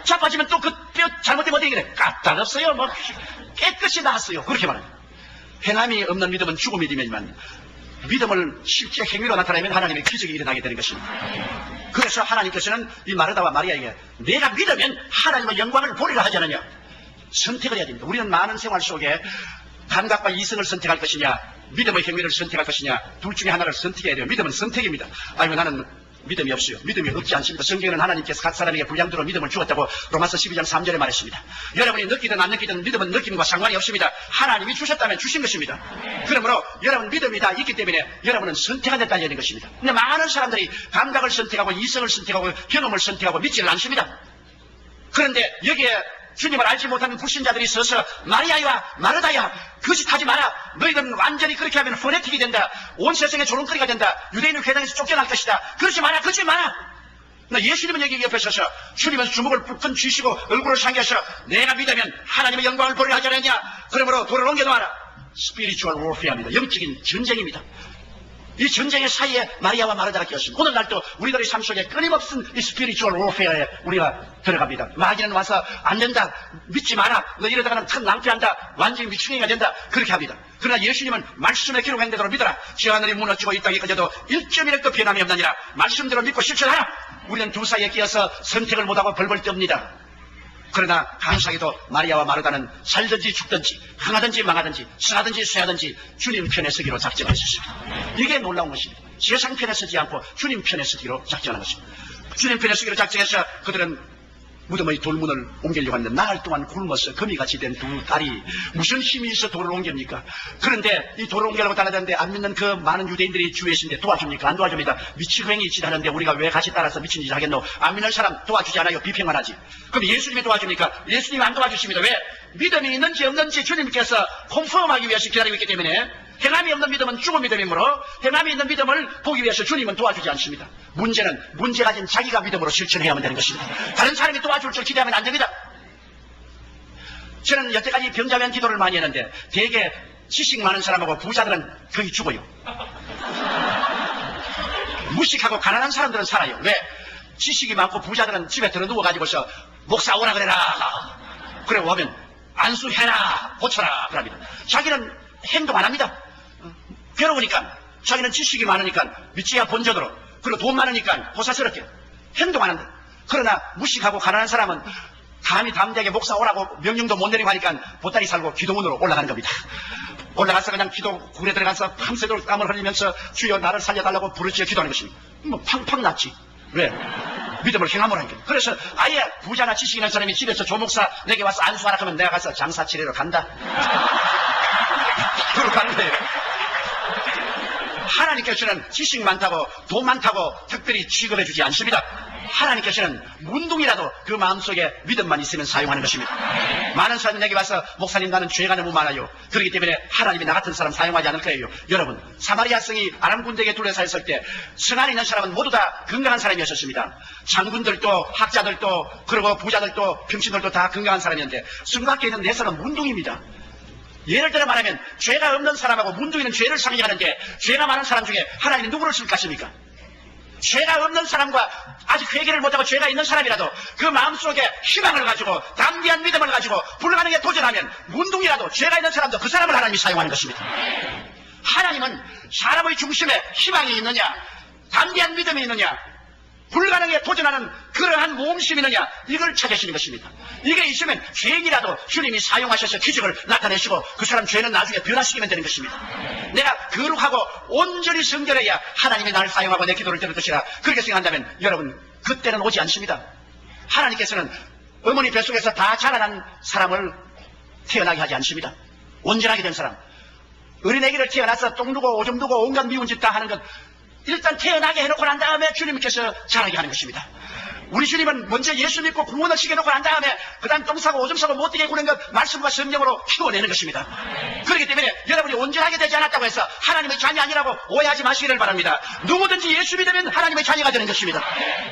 자빠지면 또 그 뼈 잘못되면 어떻게 그래. 까딱없어요. 뭐 깨끗이 나왔어요. 그렇게 말합니다. 행함이 없는 믿음은 죽은 믿음이지만 믿음을 실제 행위로 나타내면 하나님의 기적이 일어나게 되는 것입니다. 그래서 하나님께서는 이 마르다와 마리아에게 내가 믿으면 하나님의 영광을 보리라 하지 않느냐. 선택을 해야 됩니다. 우리는 많은 생활 속에 감각과 이성을 선택할 것이냐 믿음의 행위를 선택할 것이냐 둘 중에 하나를 선택해야 돼요. 믿음은 선택입니다. 아니면 나는 믿음이 없어요. 믿음이 없지 않습니다. 성경에는 하나님께서 각 사람에게 분량대로 믿음을 주었다고 로마서 12장 3절에 말했습니다. 여러분이 느끼든 안 느끼든 믿음은 느낌과 상관이 없습니다. 하나님이 주셨다면 주신 것입니다. 그러므로 여러분 믿음이 다 있기 때문에 여러분은 선택한 데 달려 있는 것입니다. 근데 많은 사람들이 감각을 선택하고 이성을 선택하고 경험을 선택하고 믿지를 않습니다. 그런데 여기에 주님을 알지 못하는 불신자들이 있어서 마리아야 마르다야 거짓하지 마라. 너희들은 완전히 그렇게 하면 퍼네틱이 된다. 온 세상에 조롱거리가 된다. 유대인은 회당에서 쫓겨날 것이다. 그러지 마라. 그러지 마라. 나 예수님은 여기 옆에 서서 주님은 주먹을 불끈 쥐시고 얼굴을 상기하셔 내가 믿으면 하나님의 영광을 보리라 하지 않았냐. 그러므로 돌을 옮겨놓아라. 스피리추얼 워페어입니다. 영적인 전쟁입니다. 이 전쟁의 사이에 마리아와 마르다가 끼었습니다. 오늘날도 우리들의 삶 속에 끊임없는 이 스피리추얼 워페어에 우리가 들어갑니다. 마귀는 와서 안 된다. 믿지 마라. 너 이러다가는 큰 낭패한다. 완전히 미충이가 된다. 그렇게 합니다. 그러나 예수님은 말씀에 기록한 대로 믿어라. 지하늘이 무너지고 이 땅이 꺼져도 1.1도 변함이 없느니라. 말씀대로 믿고 실천하라. 우리는 두 사이에 끼어서 선택을 못하고 벌벌 떱니다. 그러나 감사하게도 마리아와 마르다는 살든지 죽든지 흥하든지 망하든지 승하든지 쇠하든지 주님 편에 서기로 작정하셨습니다. 이게 놀라운 것입니다. 세상 편에 서지 않고 주님 편에 서기로 작정한 것입니다. 주님 편에 서기로 작정해서 그들은 무덤의 돌문을 옮기려고 하는데 나흘 동안 굶어서 거미같이 된 두 다리 무슨 힘이 있어 돌을 옮깁니까? 그런데 이 돌을 옮기려고 따라다니는데 안 믿는 그 많은 유대인들이 주위에 있는데 도와줍니까? 안 도와줍니다. 미치광이 짓 하는데 우리가 왜 같이 따라서 미친 짓 하겠노? 안 믿는 사람 도와주지 않아요. 비평만 하지. 그럼 예수님이 도와줍니까? 예수님이 안 도와주십니다. 왜? 믿음이 있는지 없는지 주님께서 컨펌하기 위해서 기다리고 있기 때문에 행함이 없는 믿음은 죽은 믿음이므로 행함이 있는 믿음을 보기 위해서 주님은 도와주지 않습니다. 문제는 문제 가진 자기가 믿음으로 실천해야만 되는 것입니다. 다른 사람이 도와줄 줄 기대하면 안 됩니다. 저는 여태까지 병자면 기도를 많이 했는데 대개 지식 많은 사람하고 부자들은 거의 죽어요. 무식하고 가난한 사람들은 살아요. 왜? 지식이 많고 부자들은 집에 들어 누워가지고서 목사 오라 그래라. 그래 오면 안수해라 고쳐라 그럽니다. 자기는 행동 안 합니다. 괴로우니까 자기는 지식이 많으니까 미치야 본전으로 그리고 돈 많으니까 호사스럽게 행동 안 한다. 그러나 무식하고 가난한 사람은 감히 담대하게 목사 오라고 명령도 못 내리고 하니까 보따리 살고 기도문으로 올라가는 겁니다. 올라가서 그냥 기도굴에 들어가서 밤새도록 땀을 흘리면서 주여 나를 살려달라고 부르짖어 기도하는 것입니다. 뭐 팡팡 났지. 왜? 믿음을 행함으로 하니까. 그래서 아예 부자나 지식 있는 사람이 집에서 조목사 내게 와서 안수하라 하면 내가 가서 장사 치레로 간다. 그러고 가는 거예요. 하나님께서는 지식 많다고 돈 많다고 특별히 취급해 주지 않습니다. 하나님께서는 문둥이라도 그 마음속에 믿음만 있으면 사용하는 것입니다. 많은 사람이 내게 와서 목사님 나는 죄가 너무 많아요. 그렇기 때문에 하나님이 나 같은 사람 사용하지 않을 거예요. 여러분 사마리아 성이 아람 군대에게 둘러싸여 있을 때 성 안에 있는 사람은 모두 다 건강한 사람이었습니다. 장군들도 학자들도 그리고 부자들도 병신들도 다 건강한 사람이었는데 성 밖에 있는 네 사람은 문둥입니다. 예를 들어 말하면 죄가 없는 사람하고 문둥이는 죄를 상징하는데 죄가 많은 사람 중에 하나님이 누구를 쓸 것입니까? 죄가 없는 사람과 아직 회개를 못하고 죄가 있는 사람이라도 그 마음속에 희망을 가지고 담대한 믿음을 가지고 불가능에 도전하면 문둥이라도 죄가 있는 사람도 그 사람을 하나님이 사용하는 것입니다. 하나님은 사람의 중심에 희망이 있느냐 담대한 믿음이 있느냐 불가능에 도전하는 그러한 모험심이 있느냐 이걸 찾으시는 것입니다. 이게 있으면 죄인이라도 주님이 사용하셔서 기적을 나타내시고 그 사람 죄는 나중에 변화시키면 되는 것입니다. 내가 거룩하고 온전히 성결해야 하나님이 나를 사용하고 내 기도를 들을 것이라 그렇게 생각한다면 여러분 그때는 오지 않습니다. 하나님께서는 어머니 뱃속에서 다 자라난 사람을 태어나게 하지 않습니다. 온전하게 된 사람 어린애기를 태어나서 똥 누고 오줌 누고 온갖 미운 짓 다 하는 것 일단 태어나게 해놓고 난 다음에 주님께서 자라게 하는 것입니다. 우리 주님은 먼저 예수 믿고 구원을 시켜놓고 난 다음에 그 다음 똥 싸고 오줌 싸고 못되게 구는 것 말씀과 성령으로 키워내는 것입니다. 그렇기 때문에 여러분이 온전하게 되지 않았다고 해서 하나님의 자녀 아니라고 오해하지 마시기를 바랍니다. 누구든지 예수 믿으면 하나님의 자녀가 되는 것입니다.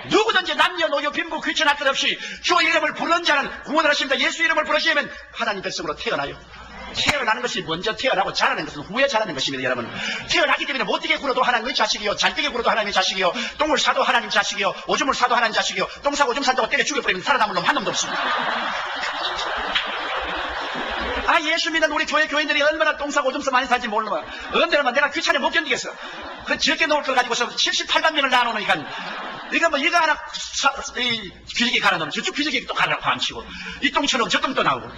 누구든지 남녀노소 빈부 귀천할 것 없이 주의 이름을 부르는 자는 구원을 하십니다. 예수 이름을 부르시면 하나님 백성으로 태어나요. 태어나는 것이 먼저 태어나고 자라는 것은 후에 자라는 것입니다. 여러분 태어나기 때문에 못되게 굴어도 하나님의 자식이요 잘되게 굴어도 하나님의 자식이요 똥을 사도 하나님 자식이요 오줌을 사도 하나님 자식이요 똥 사고 오줌 산다고 때려 죽여버리면 살아남은 놈 한 놈도 없습니다. 아 예수 믿는 우리 교인들이 얼마나 똥 사고 오줌 싸 많이 살지 모르는 언제나 내가 귀찮아 못 견디겠어. 그 적게 놓을 걸 가지고서 78만 명을 낳아놓으니까 이거 뭐 이거 하나 귀지기 갈아놓으면 저쪽 귀지기 또 갈아놓고 안 치고 이 똥처럼 저 똥도 나오고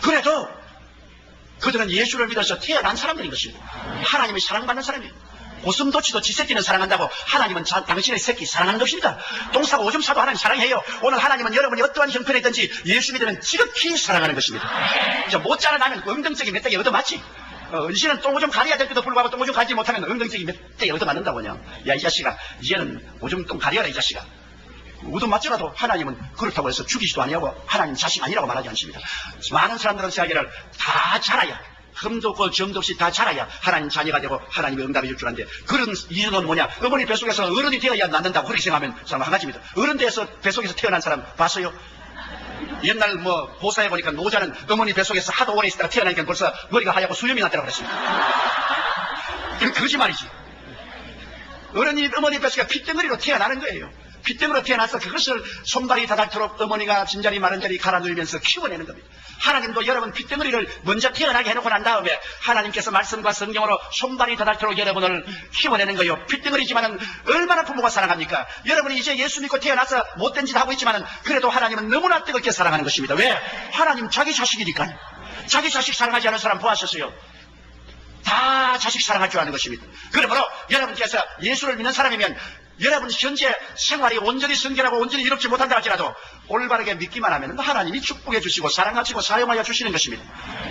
그래도 그들은 예수를 믿어서 태어난 사람들인 것입니다. 하나님의 사랑받는 사람이에요. 고슴도치도 지 새끼는 사랑한다고 하나님은 당신의 새끼 사랑하는 것입니다. 똥 싸고 오줌 싸도 하나님 사랑해요. 오늘 하나님은 여러분이 어떠한 형편에 있든지 예수 믿으면 지극히 사랑하는 것입니다. 이제 못 자라나면 엉덩증이 몇 대기 얻어맞지. 은신은 똥오줌 가려야 될 때도 불구하고 똥오줌 가리지 못하면 엉덩증이 몇 대기 얻어맞는다고 그냥. 야 이 자식아 이제는 오줌 똥 가려라 이 자식아. 얻어맞더라도 하나님은 그렇다고 해서 죽이지도 아니하고 하나님 자식 아니라고 말하지 않습니다. 많은 사람들은 생각하기를 다 자라야, 흠도 없고 점도 없이 다 자라야 하나님 자녀가 되고 하나님의 응답이 줄 줄 아는데, 그런 이유는 뭐냐? 어머니 뱃속에서 어른이 되어야 낳는다고 그렇게 생각하면 사람 한 가지입니다. 어른 돼서 뱃속에서 태어난 사람 봤어요? 옛날 보사해 보니까 노자는 어머니 뱃속에서 하도 오래 있다가 태어나니까 벌써 머리가 하얗고 수염이 났다고 그랬습니다. 그건 거짓말이지. 어른이 어머니 뱃속에 핏덩어리로 태어나는 거예요. 핏덩어리로 태어나서 그것을 손발이 닿도록 어머니가 진자리 마른자리 갈아 누이면서 키워내는 겁니다. 하나님도 여러분 핏덩어리를 먼저 태어나게 해놓고 난 다음에 하나님께서 말씀과 성경으로 손발이 닿도록 여러분을 키워내는 거예요. 핏덩어리지만은 얼마나 부모가 사랑합니까? 여러분이 이제 예수 믿고 태어나서 못된 짓 하고 있지만은 그래도 하나님은 너무나 뜨겁게 사랑하는 것입니다. 왜? 하나님 자기 자식이니까. 자기 자식 사랑하지 않은 사람 보았었어요. 다 자식 사랑할 줄 아는 것입니다. 그러므로 여러분께서 예수를 믿는 사람이면 여러분 현재 생활이 온전히 성결하고 온전히 이롭지 못한다 할지라도 올바르게 믿기만 하면 하나님이 축복해 주시고 사랑하시고 사용하여 주시는 것입니다.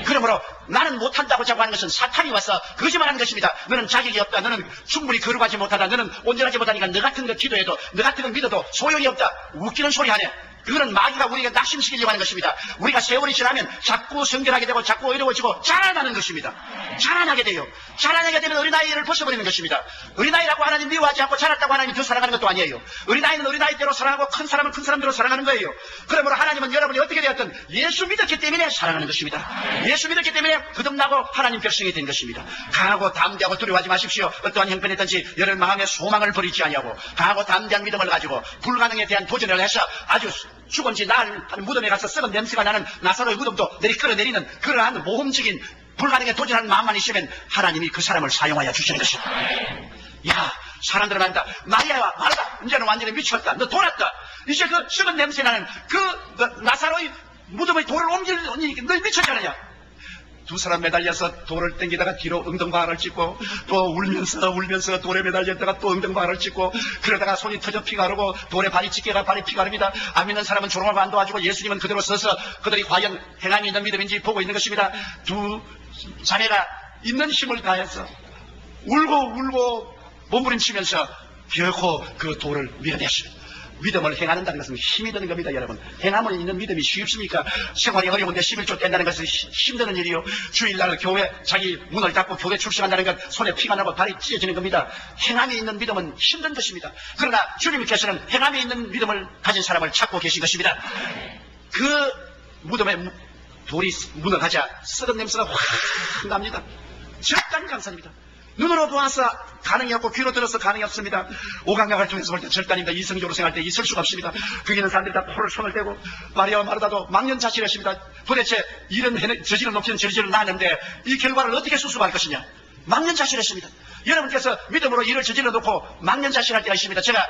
그러므로 나는 못한다고 자꾸 하는 것은 사탄이 와서 거짓말하는 것입니다. 너는 자격이 없다. 너는 충분히 거룩하지 못하다. 너는 온전하지 못하니까 너 같은 거 기도해도 너 같은 거 믿어도 소용이 없다. 웃기는 소리 하네. 그거는 마귀가 우리가 낙심시키려고 하는 것입니다. 우리가 세월이 지나면 자꾸 성결하게 되고 자꾸 어려워지고 자라나는 것입니다. 자라나게 돼요. 자라나게 되면 어린아이를 벗어버리는 것입니다. 어린아이라고 하나님 미워하지 않고 자랐다고 하나님 더 사랑하는 것도 아니에요. 어린아이는 어린아이대로 사랑하고 큰 사람은 큰 사람대로 사랑하는 거예요. 그러므로 하나님은 여러분이 어떻게 되었든 예수 믿었기 때문에 사랑하는 것입니다. 예수 믿었기 때문에 거듭나고 하나님 백성이 된 것입니다. 강하고 담대하고 두려워하지 마십시오. 어떠한 형편이든지 여러분 마음에 소망을 버리지 아니하고 강하고 담대한 믿음을 가지고 불가능에 대한 도전을 해서 아주 죽은 지 나흘 무덤에 가서 썩은 냄새가 나는 나사로의 무덤도 내리 끌어내리는 그러한 모험적인 불가능에 도전하는 마음만 있으면 하나님이 그 사람을 사용하여 주시는 것입니다. 야, 사람들은 한다. 마리아와 마르다, 이제는 완전히 미쳤다. 너 돌았다. 이제 그 썩은 냄새 나는 그 나사로의 무덤의 돌을 옮기니 너 미쳤잖아요. 두 사람 매달려서 돌을 땡기다가 뒤로 엉덩방아를 찍고 또 울면서 돌에 매달렸다가 또 엉덩방아를 찍고 그러다가 손이 터져 피가 흐르고 돌에 발이 찢겨가 발에 피가 흐릅니다. 안 믿는 사람은 조롱하고 안 도와주고 예수님은 그대로 서서 그들이 과연 행함이 있는 믿음인지 보고 있는 것입니다. 두 자매가 있는 힘을 다해서 울고 몸부림치면서 결코 그 돌을 밀어냈어요. 믿음을 행하는다는 것은 힘이 드는 겁니다. 여러분, 행함을 있는 믿음이 쉽습니까? 생활이 어려운데 11조 뗀다는 것은 힘드는 일이요. 주일날 교회 자기 문을 닫고 교회 출석한다는 것 손에 피가 나고 발이 찢어지는 겁니다. 행함이 있는 믿음은 힘든 것입니다. 그러나 주님께서는 행함이 있는 믿음을 가진 사람을 찾고 계신 것입니다. 그 무덤에 돌이 문을 가자 썩은 냄새가 확 납니다. 절단 강산입니다. 눈으로 보아서 가능이 없고 귀로 들어서 가능이 없습니다. 오감각을 통해서 볼 때 절단입니다. 이성적으로 생각할 때 있을 수가 없습니다. 거기 있는 사람들이 다 코를 손을 떼고 마리아와 마르다도 망연자실했습니다. 도대체 이런 저지를 높이는 저지를 낳았는데 이 결과를 어떻게 수습할 것이냐. 망연자실했습니다. 여러분께서 믿음으로 일을 저질러 놓고 망연자실할 때가 있습니다. 제가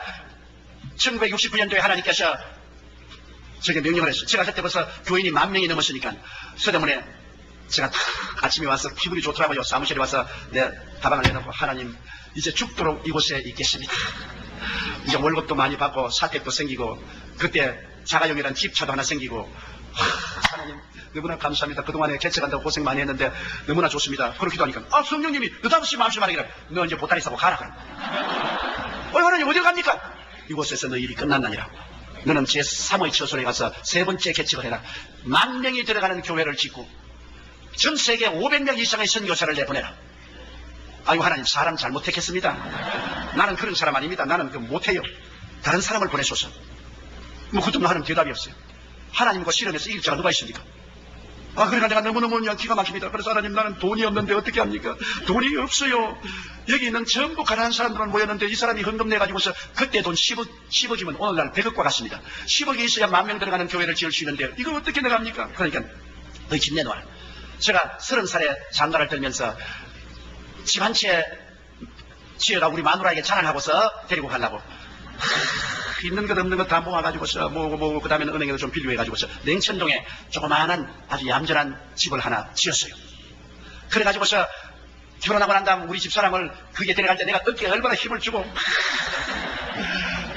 1969년도에 하나님께서 제게 명령을 했어요. 제가 그때 벌써 교인이 10,000명이 넘었으니까 서대문에 제가 아침에 와서 기분이 좋더라고요. 사무실에 와서 내 가방을 내놓고 하나님 이제 죽도록 이곳에 있겠습니다. 이제 월급도 많이 받고 사택도 생기고 그때 자가용이라는 집차도 하나 생기고 하나님 너무나 감사합니다. 그동안에 개척한다고 고생 많이 했는데 너무나 좋습니다. 그렇기도 하니까 성령님이 느닷없이 마음씨 말하기를 너 이제 보따리 싸고 가라. 하나님 어딜 갑니까? 이곳에서 너 일이 끝난다니라. 너는 제3의 처소에 가서 3번째 개척을 해라. 10,000명이 들어가는 교회를 짓고 전 세계 500명 이상의 선교사를 내보내라. 아이고 하나님 사람 잘못 택했습니다. 나는 그런 사람 아닙니다. 나는 못해요. 다른 사람을 보내소서. 그것도 하나님 대답이 없어요. 하나님과 실험해서 이길 자가 누가 있습니까? 그러니까 내가 너무너무 기가 막힙니다. 그래서 하나님 나는 돈이 없는데 어떻게 합니까? 돈이 없어요. 여기 있는 전부 가난한 사람들만 모였는데 이 사람이 헌금 내가지고서 그때 돈 10억이면 오늘날 100억과 같습니다. 10억이 있어야 10,000명 들어가는 교회를 지을 수 있는데 이걸 어떻게 내가 합니까? 그러니까 너희 집 내놔라. 제가 30살에 장가를 들면서 집 한 채 지어가 우리 마누라에게 자랑하고서 데리고 가려고 있는 것 없는 것 다 모아가지고서 그 다음에는 은행에서 좀 빌려해가지고서 냉천동에 조그마한 아주 얌전한 집을 하나 지었어요. 그래가지고서 결혼하고 난 다음 우리 집사람을 그게 데려갈 때 내가 어깨에 얼마나 힘을 주고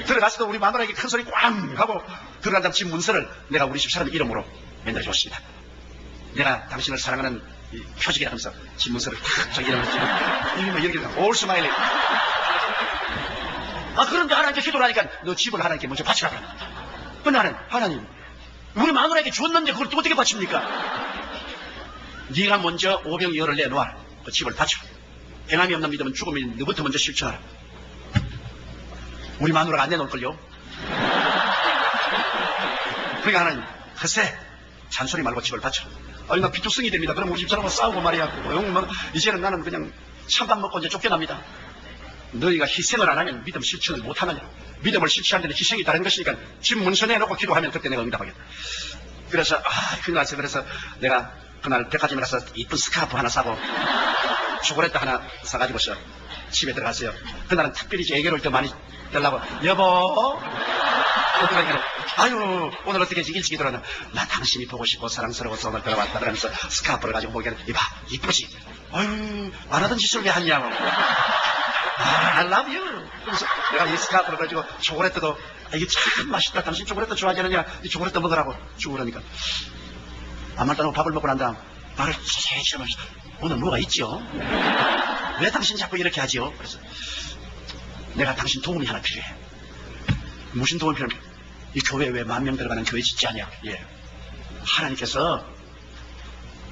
들어가서도 우리 마누라에게 큰 소리 꽝 하고 들어간 다음 집 문서를 내가 우리 집사람 이름으로 만들어줬습니다. 내가 당신을 사랑하는 이 표직이라 하면서 집 문서를 탁 자기 이름을 찍고 이름을 이렇게 올 스마일리 그런데 하나님께 기도를 하니까 너 집을 하나님께 먼저 바치라. 근데 하나님, 우리 마누라에게 줬는데 그걸 또 어떻게 바칩니까? 네가 먼저 오병이어를 내놓아. 그 집을 바쳐. 행함이 없는 믿음은 죽음이 너부터 먼저 실천하라. 우리 마누라가 안 내놓을걸요? 그러니까 하나님, 글쎄, 잔소리 말고 집을 바쳐. 나 비투성이 됩니다. 그럼 우리 집사람과 싸우고 말이야. 이제는 나는 그냥 찬밥 먹고 이제 쫓겨납니다. 너희가 희생을 안 하면 믿음 실천을 못 하느냐. 믿음을 실천하는 데는 희생이 다른 것이니까 집 문서 내놓고 기도하면 그때 내가 응답하겠다. 그래서 큰일 났어요. 그래서 내가 그날 백화점에 가서 이쁜 스카프 하나 사고 초콜릿 하나 사가지고서 집에 들어갔어요. 그날은 특별히 애교를 더 많이 달라고. 여보, 아유, 오늘 어떻게 일찍 들어왔나? 나 당신이 보고 싶고 사랑스러워서 오늘 들어왔다. 그러면서 스카프를 가지고 보기에는 이봐, 이쁘지? 아유, 안 하던 짓을 왜 하냐고. I love you. 그래서 내가 이 스카프를 가지고 초콜릿도 이게 참 맛있다. 당신 초콜릿도 좋아하지 않느냐? 이 초콜릿도 먹으라고 주고 그러니까. 아무 말도 안 하고 밥을 먹고 난 다음 나를 세세히 치면서 오늘 뭐가 있죠? 왜 당신 자꾸 이렇게 하지요? 그래서 내가 당신 도움이 하나 필요해. 무슨 도움이 필요해? 이 교회 왜 10,000명 들어가는 교회 짓지 않냐? 예. 하나님께서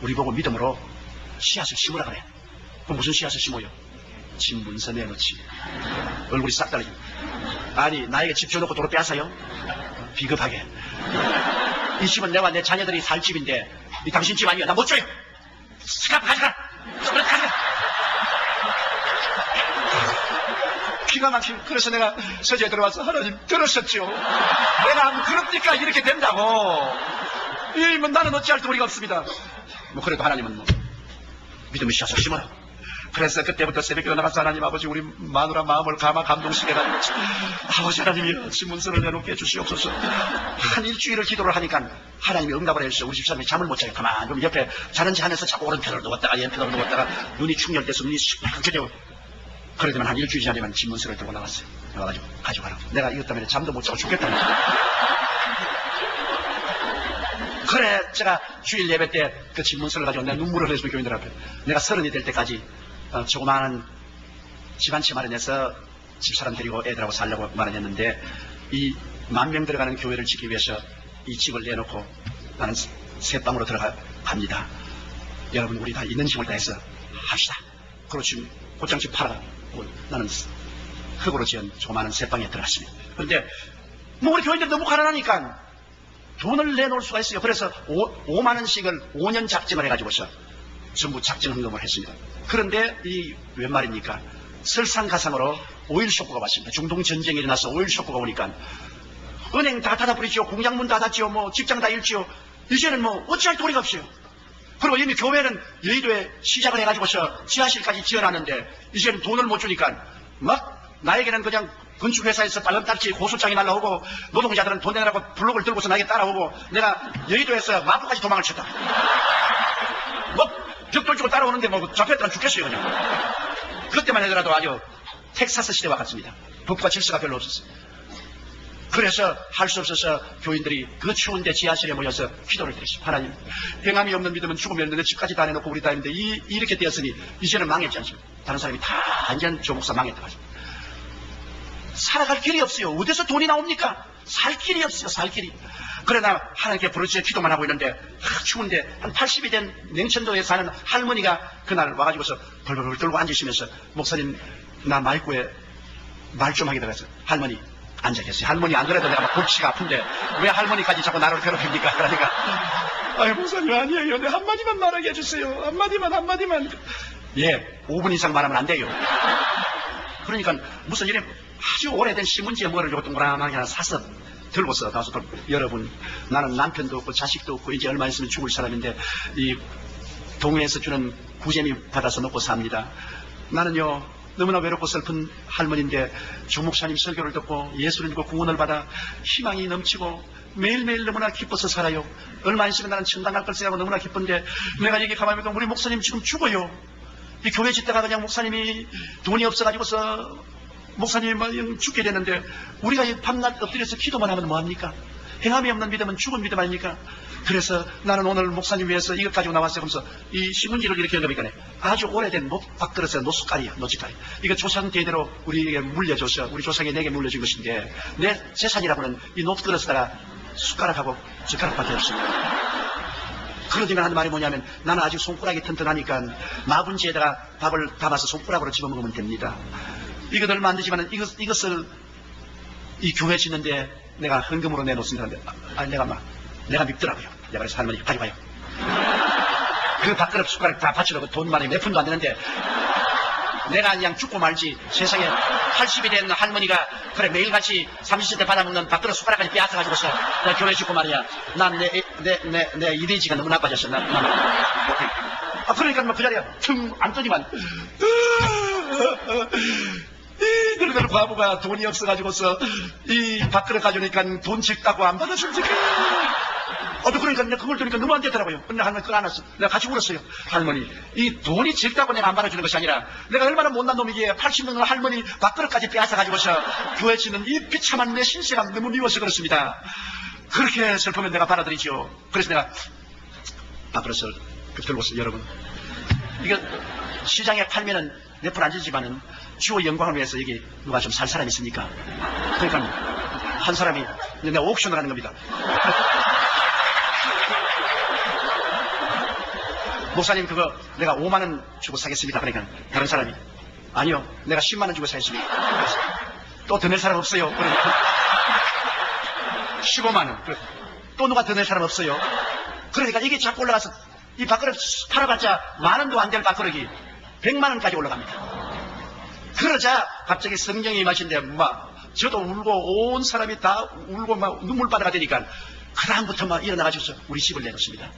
우리 보고 믿음으로 씨앗을 심으라 그래. 그럼 무슨 씨앗을 심어요? 집 문서 내놓지. 얼굴이 싹 달라지고. 아니, 나에게 집 줘놓고 도로 빼앗아요? 비겁하게. 이 집은 내와 내 자녀들이 살 집인데 이 당신 집 아니야. 나 못 줘요. 스카프 가져가. 스카프 가져가. 기가 막히고. 그래서 내가 서재에 들어와서 하나님 들으셨죠? 내가 그럽니까? 이렇게 된다고. 나는 어찌할 도리가 없습니다. 그래도 하나님은 믿음의 씨앗을 심어라. 그래서 그때부터 새벽에 나가서 하나님 아버지 우리 마누라 마음을 감동시게 해가지고 아버지 하나님이여 집 문서를 내놓게 해주시옵소서. 한 일주일을 기도를 하니까 하나님이 응답을 해주셔서 우리 집사람이 잠을 못 자요. 가만 그럼 옆에 자는지 하면서 자꾸 오른편을 누웠다가 왼편을 누웠다가 눈이 충혈돼서 눈이 시뻘겋게 되고 그러더만 한 일주일 전에만 집 문서를 들고 나왔어요. 나와가지고 가져가라고. 내가 이것 때문에 잠도 못 자고 죽겠다는 거예요. 그래 제가 주일 예배 때 그 집 문서를 가지고 내가 눈물을 흘렸어요. 교인들 앞에. 내가 30이 될 때까지 조그마한 집 한 채 마련해서 집사람 데리고 애들하고 살려고 마련했는데 이 10,000명 들어가는 교회를 짓기 위해서 이 집을 내놓고 나는 새방으로 들어갑니다. 여러분 우리 다 있는 힘을 다해서 합시다. 그렇지 곧장집 팔아. 나는 흙으로 지은 조그마한 새방에 들어갔습니다. 그런데 우리 교인들이 너무 가난하니까 돈을 내놓을 수가 있어요. 그래서 5만 원씩을 5년 작정을 해가지고서 전부 작정 헌금을 했습니다. 그런데 이 웬 말입니까? 설상가상으로 오일 쇼크가 왔습니다. 중동 전쟁이 일어나서 오일 쇼크가 오니까 은행 다 닫아버리죠. 공장문 다 닫지요. 직장 다 잃지요. 이제는 어찌할 도리가 없어요. 그리고 이미 교회는 여의도에 시작을 해가지고서 지하실까지 지어놨는데 이제는 돈을 못 주니까 나에게는 그냥 건축회사에서 딸랑딸치 고소장이 날라오고 노동자들은 돈 내라고 블록을 들고서 나에게 따라오고 내가 여의도에서 마포까지 도망을 쳤다. 벽돌 주고 따라오는데 잡혔다면 죽겠어요 그냥. 그때만 해더라도 아주 텍사스 시대와 같습니다. 법과 질서가 별로 없었어요. 그래서 할 수 없어서 교인들이 그 추운데 지하실에 모여서 기도를 드렸어요. 하나님 행함이 없는 믿음은 죽음이 없는데 집까지 다 내놓고 우리 다 했는데 이렇게 되었으니 이제는 망했지 않습니까? 다른 사람이 다 완전 조목사 망했다 가지고 살아갈 길이 없어요. 어디서 돈이 나옵니까? 살 길이 없어요. 살 길이. 그러나 하나님께 부르짖어 기도만 하고 있는데 추운데 한 80이 된 냉천도에 사는 할머니가 그날 와가지고서 벌벌 떨고 앉으시면서 목사님 나 마이크에 말 좀 하게 돼서 할머니 앉아 계세요. 할머니 안 그래도 내가 골치가 아픈데 왜 할머니까지 자꾸 나를 괴롭힙니까? 그러니까 아유 목사님 아니에요. 내 한마디만 말하게 해주세요. 한마디만. 예 5분 이상 말하면 안 돼요. 그러니까 무슨 이래 아주 오래된 신문지에 뭐를 좀 동그라하게 하나 사서 들고서 가서 여러분 나는 남편도 없고 자식도 없고 이제 얼마 있으면 죽을 사람인데 이 동해에서 주는 구제미 받아서 먹고 삽니다. 나는요 너무나 외롭고 슬픈 할머니인데 조 목사님 설교를 듣고 예수를 믿고 구원을 받아 희망이 넘치고 매일매일 너무나 기뻐서 살아요. 얼마 있으면 나는 천당 갈 걸세라고 너무나 기쁜데 내가 여기 가만히 보면 우리 목사님 지금 죽어요. 이 교회 짓다가 그냥 목사님이 돈이 없어가지고서 목사님이 죽게 되는데 우리가 이 밤낮 엎드려서 기도만 하면 뭐합니까? 행함이 없는 믿음은 죽은 믿음 아닙니까? 그래서 나는 오늘 목사님 위해서 이것 가지고 나왔어요. 그러면서 이 신문지를 이렇게 읽어보니까 아주 오래된 밥그릇에 노숟가리야, 노숟가리. 이거 조상 대대로 우리에게 물려줘서 우리 조상이 내게 물려준 것인데 내 재산이라고는 이 노릇그릇에다가 숟가락하고 젓가락밖에 없습니다. 그러지만 하는 말이 뭐냐면 나는 아직 손가락이 튼튼하니까 마분지에다가 밥을 담아서 손가락으로 집어먹으면 됩니다. 이것을 만들지만 이것을 이 교회 짓는데 내가 헌금으로 내놓습니다. 내가 밉더라고요. 내가 그래서 할머니 가져가요. 그 밥그릇 숟가락 다 바치려고 돈 많이 몇 푼도 안 되는데 내가 그냥 죽고 말지. 세상에 80이 된 할머니가 그래 매일같이 30대 받아먹는 밥그릇 숟가락까지 빼앗아가지고서 내가 교회 짓고 말이야. 난 내 이미지가 너무 나빠졌어. 그러니까 그 자리에 퉁 앉더니만 늙은 과부가 돈이 없어가지고서 이 밥그릇 가져오니까 돈 적다고 안 받아줄 적이 그러니까 내가 그걸 들으니까 너무 안 되더라고요. 근데 할머니 그걸 안 왔어. 내가 같이 울었어요. 할머니 이 돈이 적다고 내가 안 받아주는 것이 아니라 내가 얼마나 못난 놈이기에 80년 할머니 밥그릇까지 빼앗아가지고서 교회 치는 이 비참한 내 신세가 너무 미워서 그렇습니다. 그렇게 슬프면 내가 받아들이죠. 그래서 내가 밥그릇을 들고서 여러분 이거 시장에 팔면은 몇 푼 안 주지만은 주의 영광을 위해서 여기 누가 좀 살 사람이 있습니까? 그러니까 한 사람이 내가 옥션을 하는 겁니다. 목사님 그거 내가 5만 원 주고 사겠습니다. 그러니까 다른 사람이 아니요 내가 10만 원 주고 사겠습니다. 또 더 낼 사람 없어요. 그러니까 15만 원 또 누가 더 낼 사람 없어요. 그러니까 이게 자꾸 올라가서 이 밥그릇 팔아봤자 만 원도 안 될 밥그릇이 100만 원까지 올라갑니다. 그러자 갑자기 성령이 임하신데 막 저도 울고 온 사람이 다 울고 막 눈물바다가 되니까 그 다음부터 막 일어나가지고서 우리 집을 내놓습니다.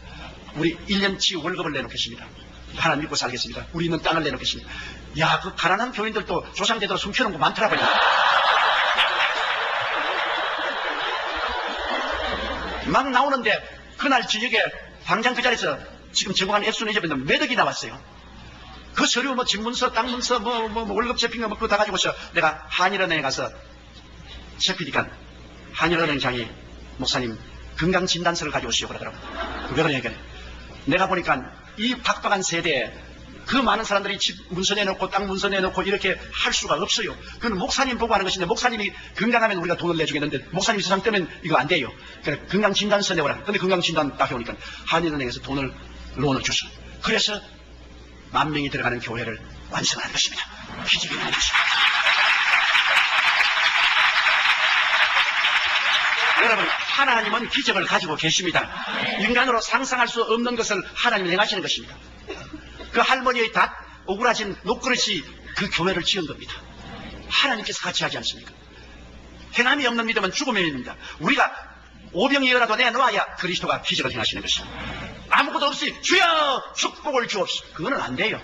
우리 1년치 월급을 내놓겠습니다. 하나님 믿고 살겠습니다. 우리 있는 땅을 내놓겠습니다. 야, 그 가난한 교인들도 조상제대로 숨겨놓은 거 많더라고요. 막 나오는데 그날 저녁에 당장 그 자리에서 지금 제공한 액수는 잊어버렸는데 몇 억이 나왔어요. 그 서류 뭐 집문서, 땅문서, 월급 잡힌 거 그거 다 가지고서 내가 한일은행에 가서 잡히니까 한일은행장이 목사님 건강진단서를 가져오시오 그러더라고요. 왜 그러냐니까 내가 보니까 이 박박한 세대에 그 많은 사람들이 집 문서 내놓고 땅 문서 내놓고 이렇게 할 수가 없어요. 그건 목사님 보고 하는 것인데 목사님이 건강하면 우리가 돈을 내주겠는데 목사님이 세상 뜨면 이거 안 돼요. 그래 건강진단서 내오라. 근데 건강진단 딱 해오니까 한일은행에서 론을 줬어. 그래서 10,000명이 들어가는 교회를 완성하는 것입니다. 기적이 일어나는 것입니다. 여러분 하나님은 기적을 가지고 계십니다. 인간으로 상상할 수 없는 것을 하나님이 행하시는 것입니다. 그 할머니의 다 오그라진 녹그릇이 그 교회를 지은 겁니다. 하나님께서 같이 하지 않습니까? 행함이 없는 믿음은 죽음의 믿음입니다. 우리가 오병이어라도 내놓아야 그리스도가 기적을 행하시는 것입니다. 아무것도 없이 주여 축복을 주옵시고 그거는 안 돼요.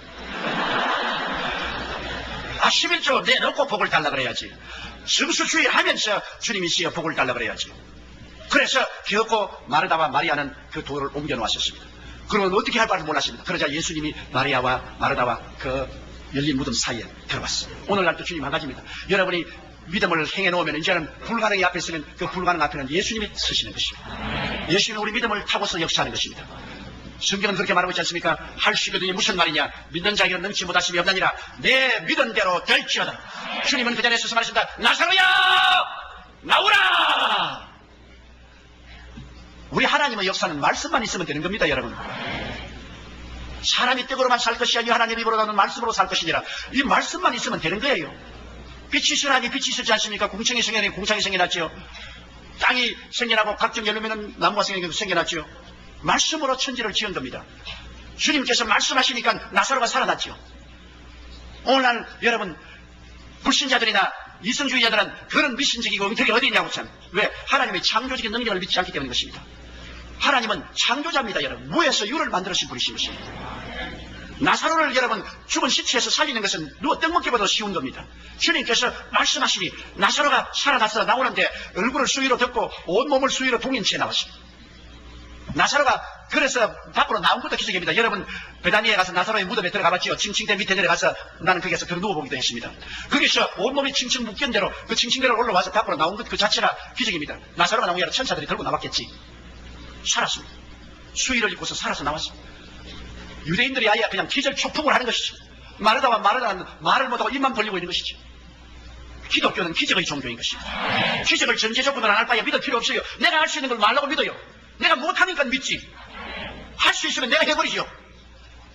11조 내놓고 복을 달라 그래야지. 성수주의 하면서 주님이 시여 복을 달라 그래야지. 그래서 기어코 마르다와 마리아는 그 돌을 옮겨 놓았었습니다. 그러면 어떻게 할 바를 몰랐습니다. 그러자 예수님이 마리아와 마르다와 그 열린 무덤 사이에 들어갔어요. 오늘날도 주님 한 가지입니다. 여러분이 믿음을 행해 놓으면 이제는 불가능이 앞에 서면 그 불가능 앞에는 예수님이 서시는 것입니다. 예수님은 우리 믿음을 타고서 역사하는 것입니다. 성경은 그렇게 말하고 있지 않습니까? 할 수 있거든요. 무슨 말이냐? 믿는 자에게는 능치 못하심이 없나니라. 내 믿은 대로 될지어다. 주님은 그 자리에 서서 말했습니다. 나사로야 나오라. 우리 하나님의 역사는 말씀만 있으면 되는 겁니다. 여러분 사람이 떡으로만 살 것이 아니라 하나님의 입으로 나오는 말씀으로 살 것이니라. 이 말씀만 있으면 되는 거예요. 빛이 있으라니 빛이 있었지 않습니까? 공청이 생겨나니 공창이 생겨났죠. 땅이 생겨나고 각종 열매는 나무가 생겨났죠. 말씀으로 천지를 지은 겁니다. 주님께서 말씀하시니까 나사로가 살아났죠. 오늘날 여러분 불신자들이나 이성주의자들은 그런 미신적이고 엉터리 어디 있냐고 참. 왜? 하나님의 창조적인 능력을 믿지 않기 때문인 것입니다. 하나님은 창조자입니다. 여러분 무에서 유를 만들어신 분이신 것입니다. 나사로를 여러분 죽은 시체에서 살리는 것은 누가 떡먹기보다 쉬운 겁니다. 주님께서 말씀하시니 나사로가 살아나서 나오는데 얼굴을 수위로 덮고 온몸을 수위로 동인 채 나왔습니다. 나사로가 그래서 밖으로 나온 것도 기적입니다. 여러분 베다니에 가서 나사로의 무덤에 들어가봤지요. 칭칭대 밑에 내려가서 나는 거기에서 그냥 누워보기도 했습니다. 거기서 온몸이 칭칭 묶인 대로 그 칭칭대로 올라와서 밖으로 나온 것 그 자체가 기적입니다. 나사로가 나온 게 아니라 천사들이 들고 나왔겠지. 살았습니다. 수의를 입고서 살아서 나왔습니다. 유대인들이 아예 그냥 기절 초풍을 하는 것이죠. 마르다와 마르다는 말을 못하고 입만 벌리고 있는 것이죠. 기독교는 기적의 종교인 것입니다. 기적을 전제 조건으로 안 할 바에 믿을 필요 없어요. 내가 할 수 있는 걸 말라고 믿어요. 내가 못하니까 믿지. 할 수 있으면 내가 해버리죠.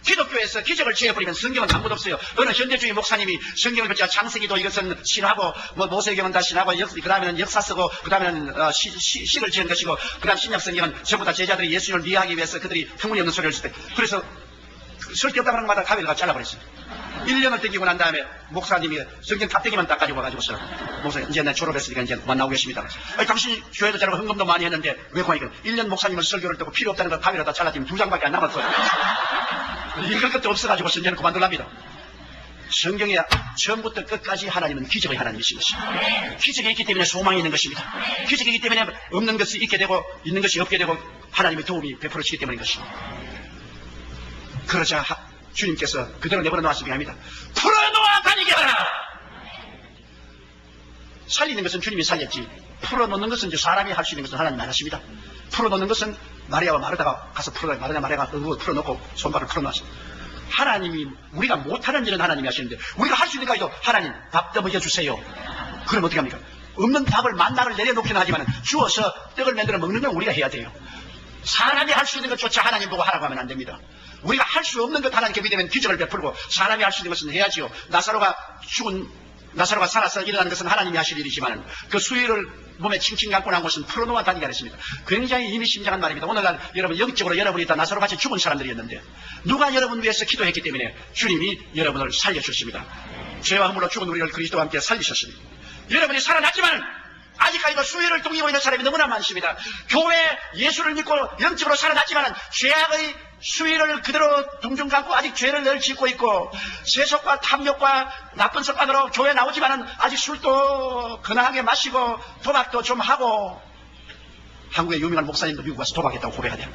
기독교에서 기적을 제해버리면 성경은 아무것도 없어요. 어느 현대주의 목사님이 성경을 펼쳐 창세기도 이것은 신하고 뭐 모세경은 다 신하고 그 다음에는 역사 쓰고 그 다음에는 시를 지은 것이고 그 다음 신약성경은 전부 다 제자들이 예수님을 미워하기 위해서 그들이 터무니없는 소리를 했을 때 그래서 쓸데없다고 하는 것마다 가위를 잘라버렸어요. 1년을 땡기고 난 다음에 목사님이 성경 탑대기만 딱 가지고 와가지고서 목사님 이제 내 졸업했으니까 이제 그만 나오겠습니다. 당신 교회도 잘하고 헌금도 많이 했는데 왜 그만이까 1년 목사님을 설교를 듣고 필요 없다는 걸 가위로 다 잘라주면 2장밖에 안 남았어요. 읽을 것도 없어가지고 이제는 그만둘랍니다. 성경에 처음부터 끝까지 하나님은 기적의 하나님이신 것입니다. 기적이 있기 때문에 소망이 있는 것입니다. 기적이 있기 때문에 없는 것이 있게 되고 있는 것이 없게 되고 하나님의 도움이 베풀어지기 때문인 것입니다. 그러자 주님께서 그대로 내버려 놓았으면 합니다. 풀어놓아 다니게 하라. 살리는 것은 주님이 살렸지 풀어놓는 것은 이제 사람이 할 수 있는 것은 하나님이 안 하십니다. 풀어놓는 것은 마리아와 마르다가 가서 마리아가 풀어놓고 손발을 풀어놨어요. 하나님이 우리가 못하는 일은 하나님이 하시는데 우리가 할 수 있는 것도 하나님 밥 더 먹여주세요. 그럼 어떻게 합니까? 없는 밥을 만나를 내려놓기는 하지만 주어서 떡을 만들어 먹는 건 우리가 해야 돼요. 사람이 할 수 있는 것조차 하나님 보고 하라고 하면 안 됩니다. 우리가 할 수 없는 것 하나님께 믿으면 기적을 베풀고 사람이 할 수 있는 것은 해야지요. 나사로가 살아서 일어나는 것은 하나님이 하실 일이지만 그 수위를 몸에 칭칭 감고 난 것은 풀어놓아 다니게 했습니다. 굉장히 의미심장한 말입니다. 오늘날 여러분 영적으로 여러분이 다 나사로같이 죽은 사람들이었는데 누가 여러분 위해서 기도했기 때문에 주님이 여러분을 살려주십니다. 죄와 허물로 죽은 우리를 그리스도와 함께 살리셨습니다. 여러분이 살아났지만 아직까지도 수위를 동이고 있는 사람이 너무나 많습니다. 교회 예수를 믿고 영적으로 살아났지만 죄악의 수위를 그대로 둥둥 감고 아직 죄를 늘 짓고 있고 세속과 탐욕과 나쁜 습관으로 교회 나오지만은 아직 술도 근하게 마시고 도박도 좀 하고 한국의 유명한 목사님도 미국 가서 도박했다고 고백하대요.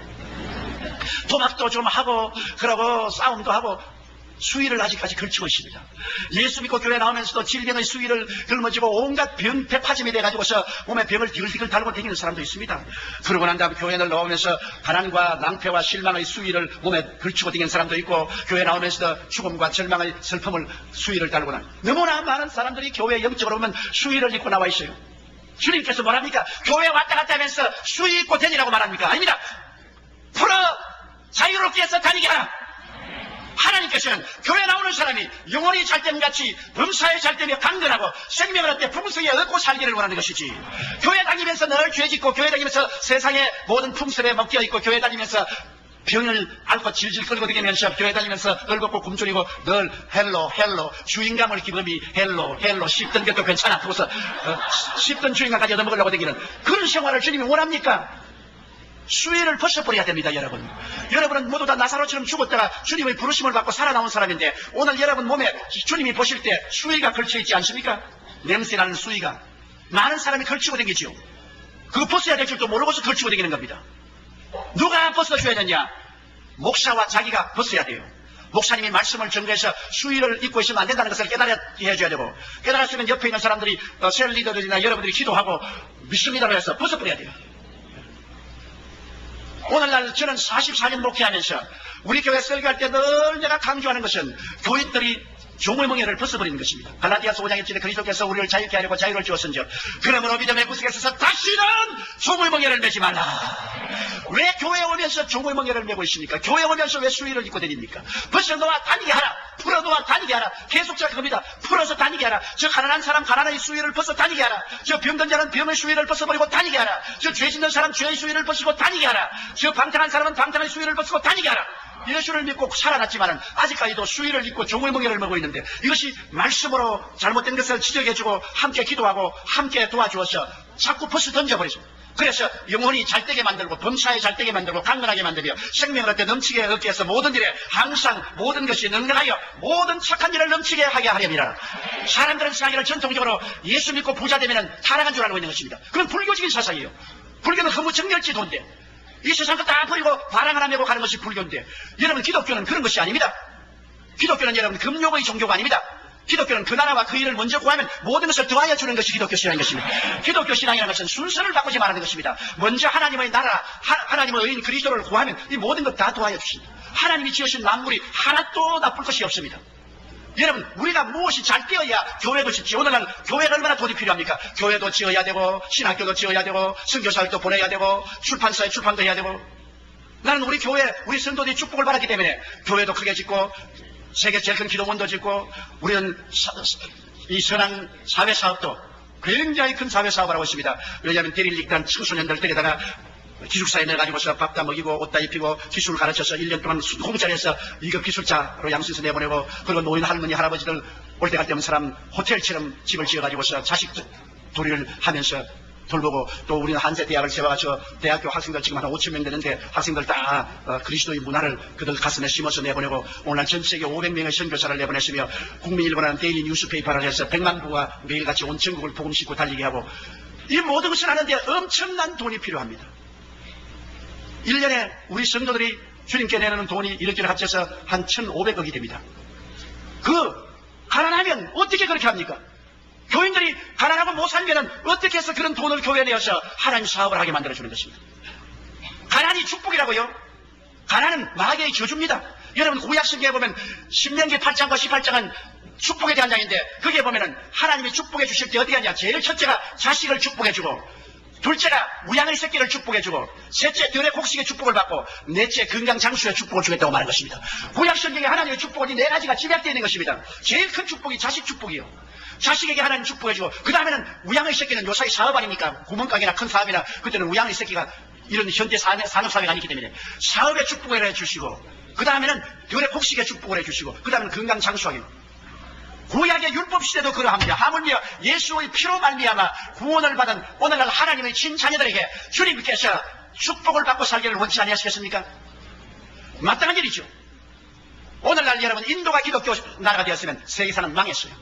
도박도 좀 하고 그러고 싸움도 하고 수위를 아직까지 걸치고 있습니다. 예수 믿고 교회 나오면서도 질병의 수위를 짊어지고 온갖 병 백파짐이 돼가지고서 몸에 병을 디글디글 달고 다니는 사람도 있습니다. 그러고 난 다음에 교회를 나오면서 가난과 낭패와 실망의 수위를 몸에 걸치고 다니는 사람도 있고 교회 나오면서도 죽음과 절망의 슬픔을 수위를 달고 난 너무나 많은 사람들이 교회 영적으로 오면 수위를 입고 나와 있어요. 주님께서 뭐랍니까? 교회 왔다 갔다 하면서 수위 입고 다니라고 말합니까? 아닙니다. 풀어 자유롭게 해서 다니게 하라. 하나님께서는 교회 나오는 사람이 영혼이 잘됨같이 범사에 잘되며 강건하고 생명을 얻되 풍성에 얻고 살기를 원하는 것이지 교회 다니면서 늘 죄짓고 교회 다니면서 세상의 모든 풍습에 먹겨 있고 교회 다니면서 병을 앓고 질질 끌고 다니면서 교회 다니면서 얼겁고 굶주리고 늘 헬로 주인감을 기범이 헬로 씹던 것도 괜찮아 그래서 씹던 주인감까지 얻어먹으려고 다니는 그런 생활을 주님이 원합니까? 수위를 벗어버려야 됩니다. 여러분은 모두 다 나사로처럼 죽었다가 주님의 부르심을 받고 살아나온 사람인데 오늘 여러분 몸에 주님이 보실 때 수위가 걸쳐있지 않습니까? 냄새나는 수위가 많은 사람이 걸치고 다니지요. 그거 벗어야 될 줄도 모르고서 걸치고 다니는 겁니다. 누가 벗어줘야 되냐? 목사와 자기가 벗어야 돼요. 목사님이 말씀을 전개해서 수위를 입고 있으면 안 된다는 것을 깨달아야 해줘야 되고 깨달았으면 옆에 있는 사람들이 셀 리더들이나 여러분들이 기도하고 믿습니다로 해서 벗어버려야 돼요. 오늘날 저는 44년 목회하면서 우리 교회 설교할 때 늘 내가 강조하는 것은 교인들이 조물멍에를 벗어버리는 것입니다. 갈라디아서 5장 1절에 그리스도께서 우리를 자유케 하려고 자유를 주었은즉 그러므로 믿음의 구석에 서서 다시는 조물멍에를 매지 말라. 왜 교회에 오면서 조물멍에를 매고 있습니까? 교회에 오면서 왜 수위를 입고 다닙니까? 벗어놓아 다니게 하라. 풀어놓아 다니게 하라. 계속적으로 그겁니다. 풀어서 다니게 하라. 저 가난한 사람 가난의 수위를 벗어 다니게 하라. 저 병든 자는 병의 수위를 벗어버리고 다니게 하라. 저 죄 짓는 사람 죄의 수위를 벗고 다니게 하라. 저 방탕한 사람은 방탕의 수위를 벗고 다니게 하라. 예수를 믿고 살아났지만 아직까지도 수위를 입고 조물멍에를 먹고 있는데 이것이 말씀으로 잘못된 것을 지적해주고 함께 기도하고 함께 도와주어서 자꾸 벗어 던져버리죠. 그래서 영혼이 잘되게 만들고 범사에 잘되게 만들고 강건하게 만들며 생명을 얻되 넘치게 얻게 해서 모든 일에 항상 모든 것이 능력하여 모든 착한 일을 넘치게 하게 하렵니다. 사람들은 생각하기를 전통적으로 예수 믿고 부자 되면 타락한 줄 알고 있는 것입니다. 그건 불교적인 사상이에요. 불교는 허무정렬지도인데 이 세상 거 다 버리고 바람 하나 메고 가는 것이 불교인데, 여러분 기독교는 그런 것이 아닙니다. 기독교는 여러분 금욕의 종교가 아닙니다. 기독교는 그 나라와 그 일을 먼저 구하면 모든 것을 더하여 주는 것이 기독교 신앙인 것입니다. 기독교 신앙이라는 것은 순서를 바꾸지 말하는 것입니다. 먼저 하나님의 나라, 하나님의 의인 그리스도를 구하면 이 모든 것 다 도와여 주십니다. 하나님이 지으신 만물이 하나도 나쁠 것이 없습니다. 여러분, 우리가 무엇이 잘 되어야 교회도 짓지. 오늘날 교회가 얼마나 돈이 필요합니까? 교회도 지어야 되고, 신학교도 지어야 되고, 선교사들도 보내야 되고, 출판사에 출판도 해야 되고. 나는 우리 교회, 우리 성도들이 축복을 받았기 때문에 교회도 크게 짓고, 세계 제일 큰 기도원도 짓고, 우리는 이 선한 사회사업도 굉장히 큰 사회사업을 하고 있습니다. 왜냐하면 대리릭단 청소년들 데려다가 기숙사에 내가지고서 밥다 먹이고 옷다 입히고 기술을 가르쳐서 1년 동안 공짜로 해서 이거 기술자로 양수에서 내보내고, 그리고 노인 할머니 할아버지들 올 때 갈 때 없는 사람 호텔처럼 집을 지어가지고서 자식 도리를 하면서 돌보고, 또 우리는 한세 대학을 세워가지고 대학교 학생들 지금 한 5,000명 되는데 학생들 다 그리스도의 문화를 그들 가슴에 심어서 내보내고, 오늘 전 세계 500명의 선교사를 내보냈으며 국민일보라는 데일리 뉴스페이퍼를 해서 100만 부가 매일같이 온 전국을 복음 싣고 달리게 하고, 이 모든 것을 하는데 엄청난 돈이 필요합니다. 1년에 우리 성도들이 주님께 내놓는 돈이 이렇게 합쳐서 한 1,500억이 됩니다. 가난하면 어떻게 그렇게 합니까? 교인들이 가난하고 못 살면 어떻게 해서 그런 돈을 교회에 내어서 하나님 사업을 하게 만들어주는 것입니다. 가난이 축복이라고요? 가난은 마귀의 저주입니다. 여러분, 구약성경에 보면 신명기 8장과 18장은 축복에 대한 장인데, 거기에 보면은 하나님이 축복해 주실 때 어떻게 하냐? 제일 첫째가 자식을 축복해 주고, 둘째가 무양의 새끼를 축복해주고, 셋째 들의 곡식의 축복을 받고, 넷째 건강장수의 축복을 주겠다고 말한 것입니다. 구약성경에 하나님의 축복은 이 네 가지가 집약되어 있는 것입니다. 제일 큰 축복이 자식 축복이요. 자식에게 하나님 축복해주고, 그 다음에는 우양의 새끼는 요사이 사업 아닙니까? 구멍가게나 큰 사업이나, 그때는 우양의 새끼가 이런 현대 산업사회가 아니기 때문에 사업의 축복을 해주시고, 그 다음에는 들의 곡식의 축복을 해주시고, 그 다음에는 건강장수하게. 구약의 율법 시대도 그러합니다. 하물며 예수의 피로 말미암아 구원을 받은 오늘날 하나님의 친자녀들에게 주님께서 축복을 받고 살기를 원치 아니하시겠습니까? 마땅한 일이죠. 오늘날 여러분, 인도가 기독교 나라가 되었으면 세계사는 망했어요.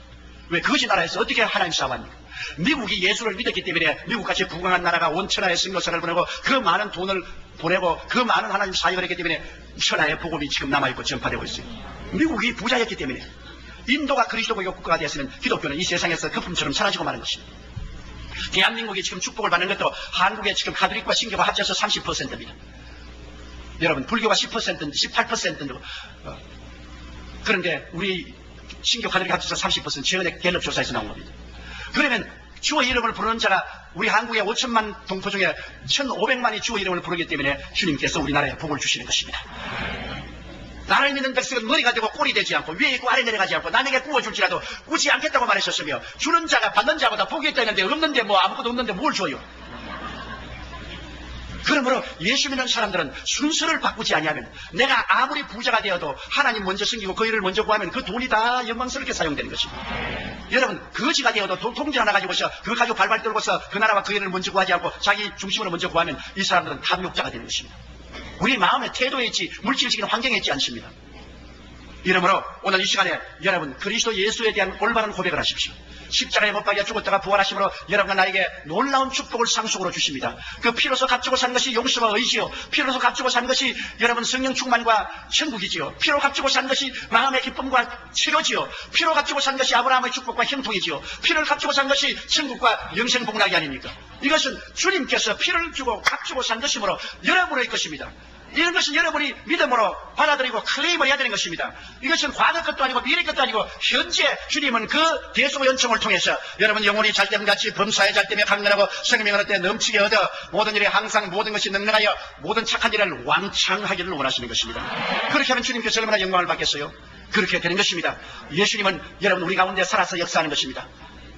왜? 거지 나라에서 어떻게 하나님 사업합니까? 미국이 예수를 믿었기 때문에 미국같이 부강한 나라가 온 천하의 선교사를 보내고, 그 많은 돈을 보내고, 그 많은 하나님 사역을 했기 때문에 천하의 복음이 지금 남아있고 전파되고 있어요. 미국이 부자였기 때문에. 인도가 그리스도교 국가가 되었으면 기독교는 이 세상에서 거품처럼 사라지고 마는 것입니다. 대한민국이 지금 축복을 받는 것도 한국의 지금 가톨릭과 신교가 합쳐서 30%입니다. 여러분, 불교가 10%인데 18%인데 그런데 우리 신교 가톨릭 합쳐서 30%, 최근에 갤럽 조사에서 나온 겁니다. 그러면 주의 이름을 부르는 자가 우리 한국의 5천만 동포 중에 1,500만이 주의 이름을 부르기 때문에 주님께서 우리나라에 복을 주시는 것입니다. 나를 믿는 백성은 머리가 되고 꼴이 되지 않고 위에 있고 아래 내려가지 않고 남에게 구워줄지라도 꾸지 않겠다고 말하셨으며, 주는 자가 받는 자보다 복이 있다 했는데 없는데 뭐 아무것도 없는데 뭘 줘요? 그러므로 예수 믿는 사람들은 순서를 바꾸지 아니하면, 내가 아무리 부자가 되어도 하나님 먼저 섬기고 그 일을 먼저 구하면 그 돈이 다 영광스럽게 사용되는 것입니다. 여러분, 거지가 되어도 통장 하나 가지고서 그 가지고 발발 떨고서 그 나라와 그 일을 먼저 구하지 않고 자기 중심으로 먼저 구하면 이 사람들은 탐욕자가 되는 것입니다. 우리 마음의 태도에 있지 물질적인 환경에 있지 않습니다. 이러므로 오늘 이 시간에 여러분, 그리스도 예수에 대한 올바른 고백을 하십시오. 십자가에 못 박혀 죽었다가 부활하심으로 여러분과 나에게 놀라운 축복을 상속으로 주십니다. 그 피로서 값주고 산 것이 용서와 의지요, 피로서 값주고 산 것이 여러분 성령 충만과 천국이지요, 피로 값주고 산 것이 마음의 기쁨과 치료지요, 피로 값주고 산 것이 아브라함의 축복과 형통이지요, 피를 값주고 산 것이 천국과 영생 복락이 아닙니까? 이것은 주님께서 피를 주고 값주고 산 것이므로 여러분의 것입니다. 이런 것은 여러분이 믿음으로 받아들이고 클레임을 해야 되는 것입니다. 이것은 과거 것도 아니고 미래 것도 아니고 현재 주님은 그 대속의 연총을 통해서 여러분 영혼이 잘됨같이 범사에 잘됨에 강건하고 생명을 얻되 넘치게 얻어 모든 일에 항상 모든 것이 능력하여 모든 착한 일을 왕창하기를 원하시는 것입니다. 그렇게 하면 주님께서 얼마나 영광을 받겠어요? 그렇게 되는 것입니다. 예수님은 여러분 우리 가운데 살아서 역사하는 것입니다.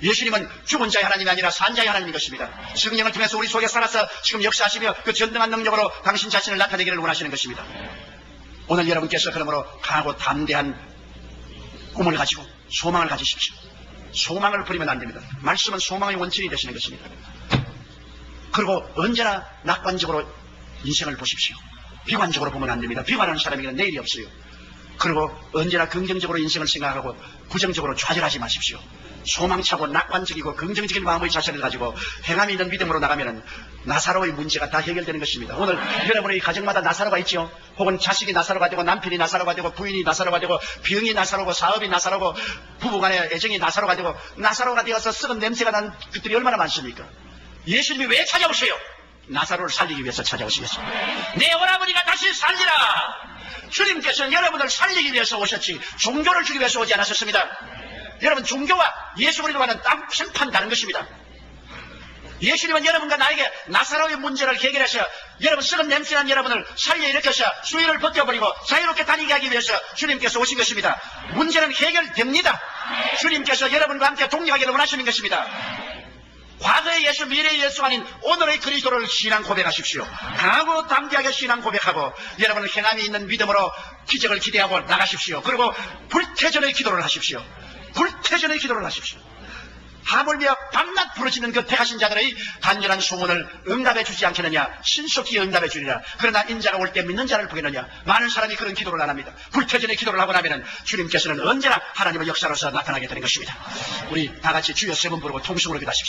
예수님은 죽은 자의 하나님이 아니라 산 자의 하나님인 것입니다. 성령을 통해서 우리 속에 살아서 지금 역사하시며 그 전능한 능력으로 당신 자신을 나타내기를 원하시는 것입니다. 오늘 여러분께서 그러므로 강하고 담대한 꿈을 가지고 소망을 가지십시오. 소망을 버리면 안 됩니다. 말씀은 소망의 원천이 되시는 것입니다. 그리고 언제나 낙관적으로 인생을 보십시오. 비관적으로 보면 안 됩니다. 비관하는 사람에게는 내일이 없어요. 그리고 언제나 긍정적으로 인생을 생각하고 부정적으로 좌절하지 마십시오. 소망차고 낙관적이고 긍정적인 마음의 자세를 가지고 행함이 있는 믿음으로 나가면 나사로의 문제가 다 해결되는 것입니다. 오늘 여러분의 가정마다 나사로가 있죠. 혹은 자식이 나사로가 되고 남편이 나사로가 되고 부인이 나사로가 되고 병이 나사로고 사업이 나사로고 부부간의 애정이 나사로가 되고 나사로가 되어서 썩은 냄새가 나는 것들이 얼마나 많습니까? 예수님이 왜 찾아오세요? 나사로를 살리기 위해서 찾아오시겠습니다. 내 오라버니가 다시 살리라. 주님께서는 여러분을 살리기 위해서 오셨지 종교를 주기 위해서 오지 않으셨습니다. 여러분, 종교와 예수 그리스도와는 한판 다른 것입니다. 예수님은 여러분과 나에게 나사로의 문제를 해결하셔 여러분 썩은 냄새난 여러분을 살려 일으켜서 수위를 벗겨버리고 자유롭게 다니게 하기 위해서 주님께서 오신 것입니다. 문제는 해결됩니다. 주님께서 여러분과 함께 독립하기를 원하시는 것입니다. 과거의 예수, 미래의 예수 아닌 오늘의 그리스도를 신앙 고백하십시오. 강하고 담대하게 신앙 고백하고 여러분은 행함이 있는 믿음으로 기적을 기대하고 나가십시오. 그리고 불태전의 기도를 하십시오. 불태전의 기도를 하십시오. 하물며 밤낮 부르짖는 그 택하신 자들의 간절한 소원을 응답해 주지 않겠느냐. 신속히 응답해 주리라. 그러나 인자가 올 때 믿는 자를 보겠느냐. 많은 사람이 그런 기도를 안 합니다. 불태전의 기도를 하고 나면 주님께서는 언제나 하나님의 역사로서 나타나게 되는 것입니다. 우리 다 같이 주여 세 번 부르고 통성으로 기도하십시오.